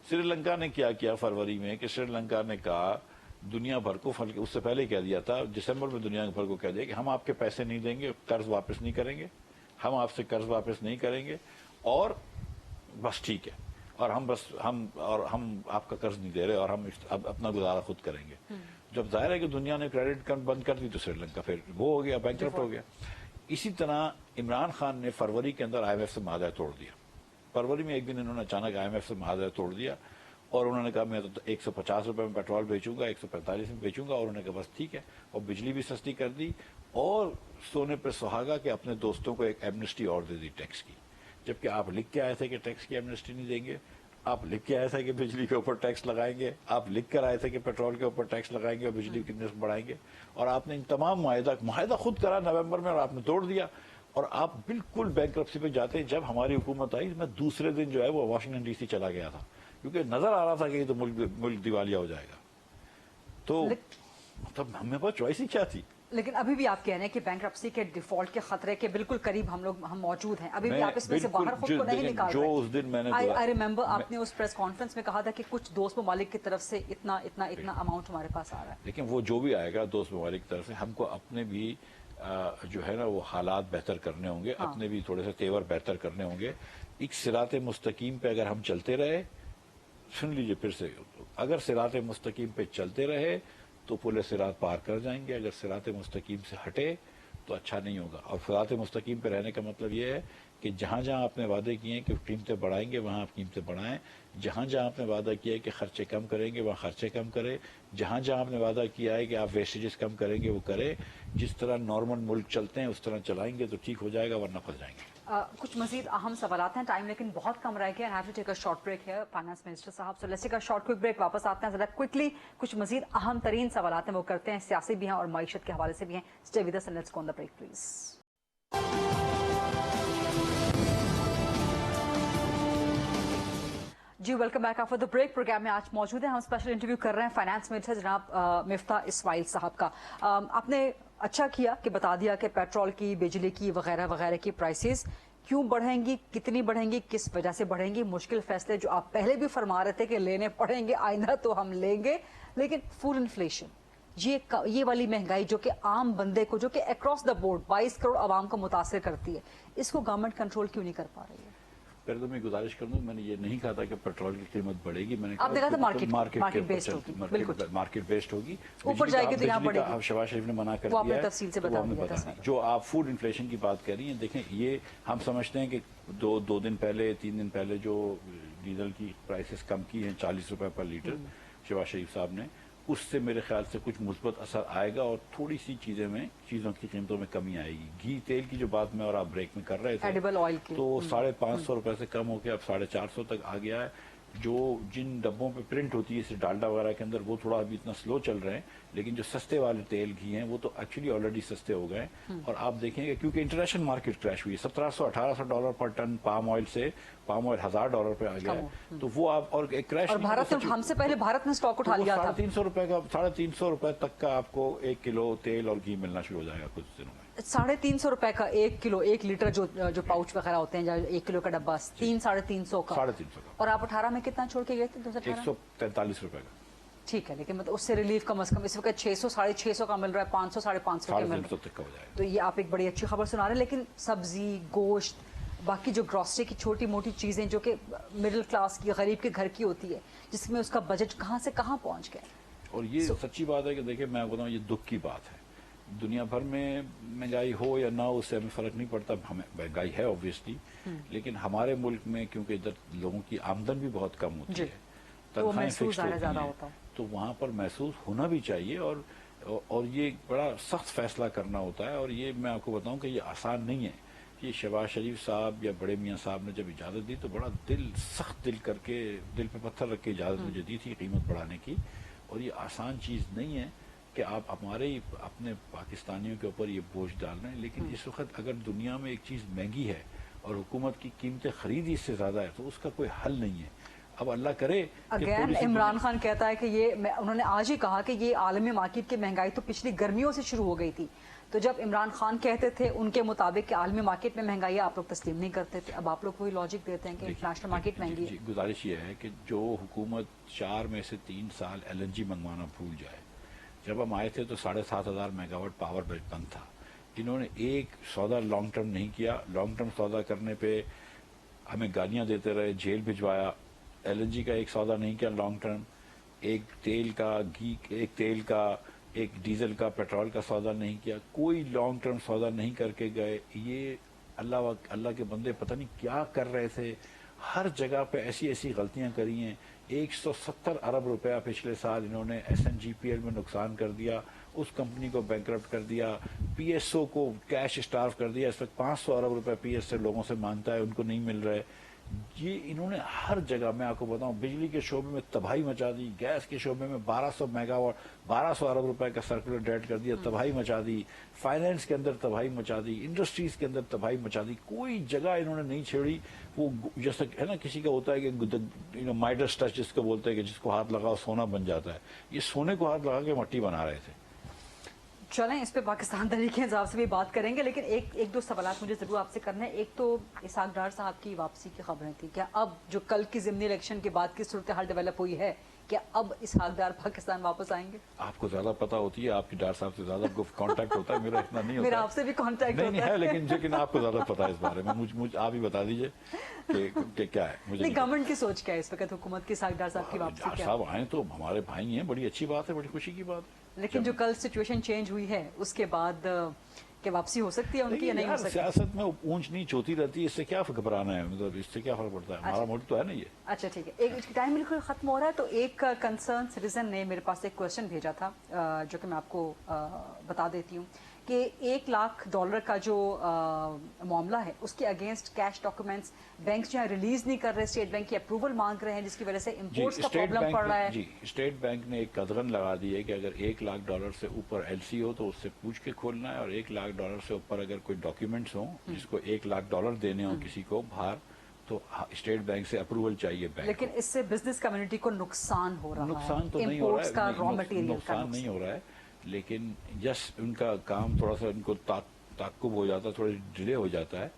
श्रीलंका ने क्या किया फरवरी में कि श्रीलंका ने कहा दुनिया भर को, उससे पहले कह दिया था दिसंबर में दुनिया भर को कह दिया कि हम आपके पैसे नहीं देंगे, कर्ज वापस नहीं करेंगे, हम आपसे कर्ज वापस नहीं करेंगे, और बस ठीक है, और हम आपका कर्ज नहीं दे रहे, और हम अब अपना गुजारा खुद करेंगे। जब जाहिर है कि दुनिया ने क्रेडिट कार्ड बंद कर दी तो श्रीलंका फिर वो हो गया, बैंकक्रप्ट हो गया। इसी तरह इमरान खान ने फरवरी के अंदर IMF से माहदा तोड़ दिया। फरवरी में एक दिन इन्होंने अचानक IMF से माहदा तोड़ दिया, और उन्होंने कहा मैं तो 150 रुपए में पेट्रोल बेचूंगा, 145 में बेचूंगा, और उन्होंने कहा बस ठीक है, और बिजली भी सस्ती कर दी, और सोने पर सुहागा के अपने दोस्तों को एक एमनेस्टी और दे दी टैक्स की। जबकि आप लिख के आए थे कि टैक्स की एमनेस्टी नहीं देंगे, आप लिख के आए थे कि बिजली के ऊपर टैक्स लगाएंगे, आप लिख कर आए थे कि पेट्रोल के ऊपर टैक्स लगाएंगे और बिजली की निर्ख बढ़ाएंगे, और आपने इन तमाम माहिदा खुद करा नवंबर में, और आपने तोड़ दिया, और आप बिल्कुल बैंकरप्सी पे जाते हैं। जब हमारी हुकूमत आई, मैं दूसरे दिन जो है वो वाशिंगटन DC चला गया था, क्योंकि नजर आ रहा था कि ये तो मुल्क दिवालिया हो जाएगा। तो तब हमें पास चॉइस ही क्या थी। लेकिन अभी भी आप कह रहे हैं कि बैंकरप्सी के डिफॉल्ट के खतरे के बिल्कुल करीब हम मौजूद हैं, अभी भी आप इसमें से बाहर खुद को नहीं निकाल रहे। उस दिन मैंने आई रिमेंबर आपने उस प्रेस कॉन्फ्रेंस में कहा था कि कुछ दोस्त ममालिक की तरफ से इतना अमाउंट हमारे पास आ रहा है। लेकिन वो जो भी आएगा दोस्त ममालिक की तरफ से, हमको अपने भी जो है ना वो हालात बेहतर करने होंगे, अपने भी थोड़े से तेवर बेहतर करने होंगे। एक सिराते मुस्तकीम पे अगर हम चलते रहे, सुन लीजिए फिर से, अगर सिराते मुस्तकीम पे चलते रहे तो पुल सिरात पार कर जाएंगे, अगर सिराते मुस्तकीम से हटे तो अच्छा नहीं होगा। और सिराते मुस्तकीम पे रहने का मतलब ये है कि जहाँ जहाँ आपने वादे किए हैं कि कीमतें बढ़ाएंगे, वहाँ आप कीमतें बढ़ाएं। जहाँ जहाँ आपने वादा किया है कि खर्चे कम करेंगे, वहाँ खर्चे कम करें। जहाँ जहाँ आपने वादा किया है कि आप वेस्टेजेस कम करेंगे, वो करें। जिस तरह नॉर्मल मुल्क चलते हैं उस तरह चलाएंगे तो ठीक हो जाएगा, वरना फंस जाएंगे। कुछ मजीद अहम सवालात हैं, टाइम लेकिन बहुत कम रह गया। I have to take a short break है फाइनेंस मिनिस्टर साहब, so let's take a short quick break. वापस आते हैं, जरा क्विकली कुछ मजीद अहम तरीन सवालात हैं वो करते हैं, सियासी भी हैं और मईशत के हवाले से भी हैं। Stay with us and let's go on the break please. जी welcome back after the break. Programme में आज मौजूद है, हम स्पेशल इंटरव्यू कर रहे हैं फाइनेंस मिनिस्टर जनाब मिफ्ता इस्माइल साहब का। आपने अच्छा किया कि बता दिया कि पेट्रोल की, बिजली की वगैरह वगैरह की प्राइसेस क्यों बढ़ेंगी, कितनी बढ़ेंगी, किस वजह से बढ़ेंगी। मुश्किल फैसले जो आप पहले भी फरमा रहे थे कि लेने पड़ेंगे, आइंदा तो हम लेंगे, लेकिन फूड इन्फ्लेशन, ये वाली महंगाई जो कि आम बंदे को, जो कि अक्रॉस द बोर्ड 22 करोड़ आवाम को मुतासर करती है, इसको गवर्नमेंट कंट्रोल क्यों नहीं कर पा रही है? पहले तो मैं गुजारिश कर दूं, मैंने ये नहीं कहा था कि पेट्रोल की कीमत बढ़ेगी। मैंने आपने कहा था मार्केट बेस्ड होगी, ऊपर जाएगी तो यहाँ बढ़ेगी। शहबाज शरीफ ने मना कर दिया है, तफसील से बता दिया। जो आप फूड इन्फ्लेशन की बात कर रही हैं, देखें ये हम समझते हैं कि दो दिन पहले, 3 दिन पहले जो डीजल की प्राइसेस कम की हैं 40 रुपए पर लीटर शहबाज शरीफ साहब ने, उससे मेरे ख्याल से कुछ मुस्बत असर आएगा और थोड़ी सी चीज़ों की कीमतों में कमी आएगी। घी तेल की जो बात मैं और आप ब्रेक में कर रहे थे, एडिबल ऑयल की, तो 550 रुपए से कम होकर अब 450 तक आ गया है। जो जिन डब्बों पे प्रिंट होती है जैसे डालडा वगैरह के अंदर, वो थोड़ा अभी इतना स्लो चल रहे हैं, लेकिन जो सस्ते वाले तेल घी हैं वो तो एक्चुअली ऑलरेडी सस्ते हो गए। और आप देखेंगे क्योंकि इंटरनेशनल मार्केट क्रैश हुई है, $1700-1800 पर टन पाम ऑयल से पाम ऑयल $1000 पे आ गया है। तो वो आप और एक क्रैश, और भारत ने, हमसे पहले भारत ने स्टॉक उठा लिया था। 350 रुपए तक का आपको 1 किलो तेल और घी मिलना शुरू हो जाएगा कुछ दिनों में। 350 रुपए का 1 किलो, 1 लीटर जो पाउच वगैरह होते हैं, 1 किलो का डब्बा 300-350 का। 350 का। और आप 18 में कितना छोड़ के गए थे? 143 रुपए का। ठीक है, लेकिन मतलब उससे रिलीफ कम से कम इस वक्त 600 650 का मिल रहा है, 500 550 का मिल रहा है, तक का हो जाएगा। तो ये आप एक बड़ी अच्छी खबर सुना रहे हैं। लेकिन सब्जी, गोश्त, बाकी जो ग्रॉसरी की छोटी मोटी चीजें जो कि मिडिल क्लास की, गरीब के घर की होती है, जिसमें उसका बजट कहाँ से कहाँ पहुंच गया। और ये सच्ची बात है कि देखिए मैं बताऊं, ये दुख की बात है। दुनिया भर में महंगाई हो या ना, उससे हमें फर्क नहीं पड़ता। हमें महंगाई है ऑब्वियसली, लेकिन हमारे मुल्क में क्योंकि इधर लोगों की आमदन भी बहुत कम होती है, तनख्वाहें फिक्स्ड होती हैं, तो वहाँ पर महसूस होना भी चाहिए। और ये बड़ा सख्त फैसला करना होता है। और ये मैं आपको बताऊं कि ये आसान नहीं है। ये शहबाज शरीफ साहब या बड़े मियाँ साहब ने जब इजाज़त दी तो बड़ा सख्त दिल करके, दिल पे पत्थर रख के इजाज़त मुझे दी थी कीमत बढ़ाने की। और ये आसान चीज़ नहीं है कि आप हमारे ही अपने पाकिस्तानियों के ऊपर ये बोझ डाल रहे हैं। लेकिन इस वक्त अगर दुनिया में एक चीज़ महंगी है और हुकूमत की कीमतें खरीद इससे ज़्यादा है, तो उसका कोई हल नहीं है। अब अल्लाह करे। अगेन इमरान खान कहता है कि ये, उन्होंने आज ही कहा कि ये आलमी मार्केट की महंगाई तो पिछली गर्मियों से शुरू हो गई थी। तो जब इमरान खान कहते थे उनके मुताबिक कि आलमी मार्केट में महंगाई है, आप लोग तस्लीम नहीं करते थे। अब आप लोग वही लॉजिक देते हैं कि इंटरनेशनल मार्केट महंगी है। गुजारिश ये है कि जो हुकूमत 4 में से 3 साल LNG मंगवाना भूल जाए। जब हम आए थे तो 7,500 मेगावाट पावर बंद था। इन्होंने एक सौदा लॉन्ग टर्म नहीं किया। लॉन्ग टर्म सौदा करने पे हमें गालियां देते रहे, जेल भिजवाया। LNG का एक सौदा नहीं किया लॉन्ग टर्म। एक तेल का, एक डीजल का, पेट्रोल का सौदा नहीं किया। कोई लॉन्ग टर्म सौदा नहीं करके गए। ये अल्लाह के बंदे पता नहीं क्या कर रहे थे। हर जगह पे ऐसी ऐसी गलतियां करी हैं। 170 अरब रुपया पिछले साल इन्होंने SNGPL में नुकसान कर दिया। उस कंपनी को बैंकरप्ट कर दिया। PSO को कैश स्टार्व कर दिया। इस वक्त 500 अरब रुपया PSO लोगों से मांगता है, उनको नहीं मिल रहा है। ये इन्होंने हर जगह, मैं आपको बताऊं, बिजली के शोबे में तबाही मचा दी। गैस के शोबे में 1200 मेगावाट 1200 अरब रुपए का सर्कुलर डेट कर दिया, तबाही मचा दी। फाइनेंस के अंदर तबाही मचा दी। इंडस्ट्रीज के अंदर तबाही मचा दी। कोई जगह इन्होंने नहीं छेड़ी। वो जैसा है ना, किसी का होता है कि माइडस टच जिसको बोलते हैं कि जिसको हाथ लगाओ सोना बन जाता है। ये सोने को हाथ लगा के मट्टी बना रहे थे। चलें, इस पे पाकिस्तान तरीके हिसाब से भी बात करेंगे, लेकिन एक दो सवाल मुझे जरूर आपसे करने हैं। एक तो इसहाक डार साहब की वापसी की खबरें थी, क्या अब जो कल की ज़िमनी इलेक्शन के बाद की सूरत हाल डेवलप हुई है, क्या अब इसहाक डार पाकिस्तान वापस आएंगे? आपको ज्यादा पता होती है, आपकी डार साहब से ज्यादा कांटेक्ट होता है, मेरा इतना नहीं होता। मेरा आपसे भी कांटेक्ट नहीं है, लेकिन आपको ज्यादा पता है इस बारे में। मुझे आप ही बता दीजिए कि क्या है। मुझे गवर्नमेंट की सोच क्या है इस वक्त, हुकूमत की इसहाक डार साहब की वापसी? डार साहब आए तो हमारे भाई हैं, बड़ी अच्छी बात है, बड़ी खुशी की बात है। लेकिन जो कल सिचुएशन चेंज हुई है उसके बाद क्या वापसी हो सकती है उनकी या नहीं हो सकती? सियासत में ऊंच नीच होती रहती है, इससे क्या घबराना है? मतलब इससे क्या फर्क पड़ता है? हमारा मुल्क तो है ना ये। अच्छा ठीक है, एक टाइम बिल्कुल खत्म हो रहा है, तो एक कंसर्न सिटीजन ने मेरे पास एक क्वेश्चन भेजा था जो कि मैं आपको बता देती हूँ कि $1 लाख का जो मामला है उसके अगेंस्ट कैश डॉक्यूमेंट्स बैंक जो है रिलीज नहीं कर रहे, स्टेट बैंक की अप्रूवल मांग रहे हैं, जिसकी वजह से इंपोर्ट्स का प्रॉब्लम पड़ रहा है। जी, स्टेट बैंक ने एक कदगन लगा दी है कि अगर $1 लाख से ऊपर LC हो तो उससे पूछ के खोलना है, और $1 लाख से ऊपर अगर कोई डॉक्यूमेंट्स हो जिसको $1 लाख देने हो किसी को बाहर, तो स्टेट बैंक से अप्रूवल चाहिए बैंक। लेकिन इससे बिजनेस कम्युनिटी को नुकसान हो रहा है। नुकसान तो नहीं हो रहा है, रॉ मटेरियल का नुकसान नहीं हो रहा है, लेकिन जस्ट उनका काम थोड़ा सा उनको ताकुब हो जाता है, थोड़ा डिले हो जाता है।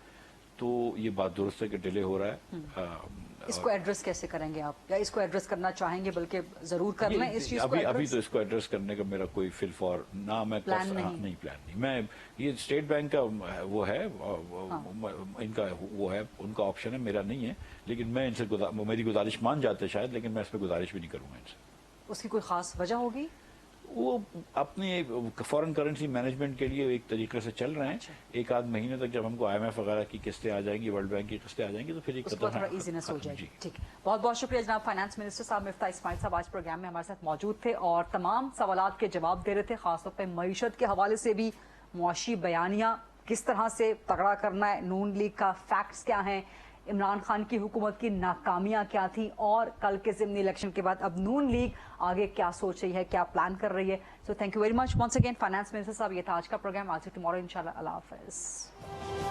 तो ये बात दुरुस्त है कि डिले हो रहा है। इसको एड्रेस कैसे करेंगे आप, या इसको एड्रेस करना चाहेंगे? बल्कि जरूर कर लें इस चीज को। अभी तो इसको एड्रेस करने का मेरा कोई फिल फॉर ना, मैं प्लान नहीं प्लान नहीं। मैं ये स्टेट बैंक का वो है, इनका वो है, उनका ऑप्शन है, मेरा नहीं है। लेकिन मैं इनसे मेरी गुजारिश मान जाते शायद, लेकिन मैं इस पर गुजारिश भी नहीं करूंगा इनसे। उसकी कोई खास वजह होगी? वो अपने फॉरेन करेंसी मैनेजमेंट के लिए एक तरीके से चल रहे हैं। अच्छा। एक आध महीने तक जब हमको IMF वगैरह की किस्तें आ जाएंगी, वर्ल्ड बैंक की किस्तें आ जाएंगी, तो फिर एक थोड़ा इजीनेस हो जाएगी। ठीक, बहुत बहुत शुक्रिया जनाब फाइनेंस मिनिस्टर साहब मिफ्ता इस्माइल साहब आज प्रोग्राम में हमारे साथ मौजूद थे और तमाम सवालात के जवाब दे रहे थे, खासतौर पर मईशत के हवाले से भी, मुआशी बयानियां किस तरह से तगड़ा करना है, नून लीग का फैक्ट्स क्या हैं, इमरान खान की हुकूमत की नाकामियां क्या थी, और कल के ज़िमनी इलेक्शन के बाद अब नून लीग आगे क्या सोच रही है, क्या प्लान कर रही है। So thank you very much once again finance minister साहब। ये था आज का प्रोग्राम, आज से टुमारो इंशाल्लाह। अल्लाह हाफिज़।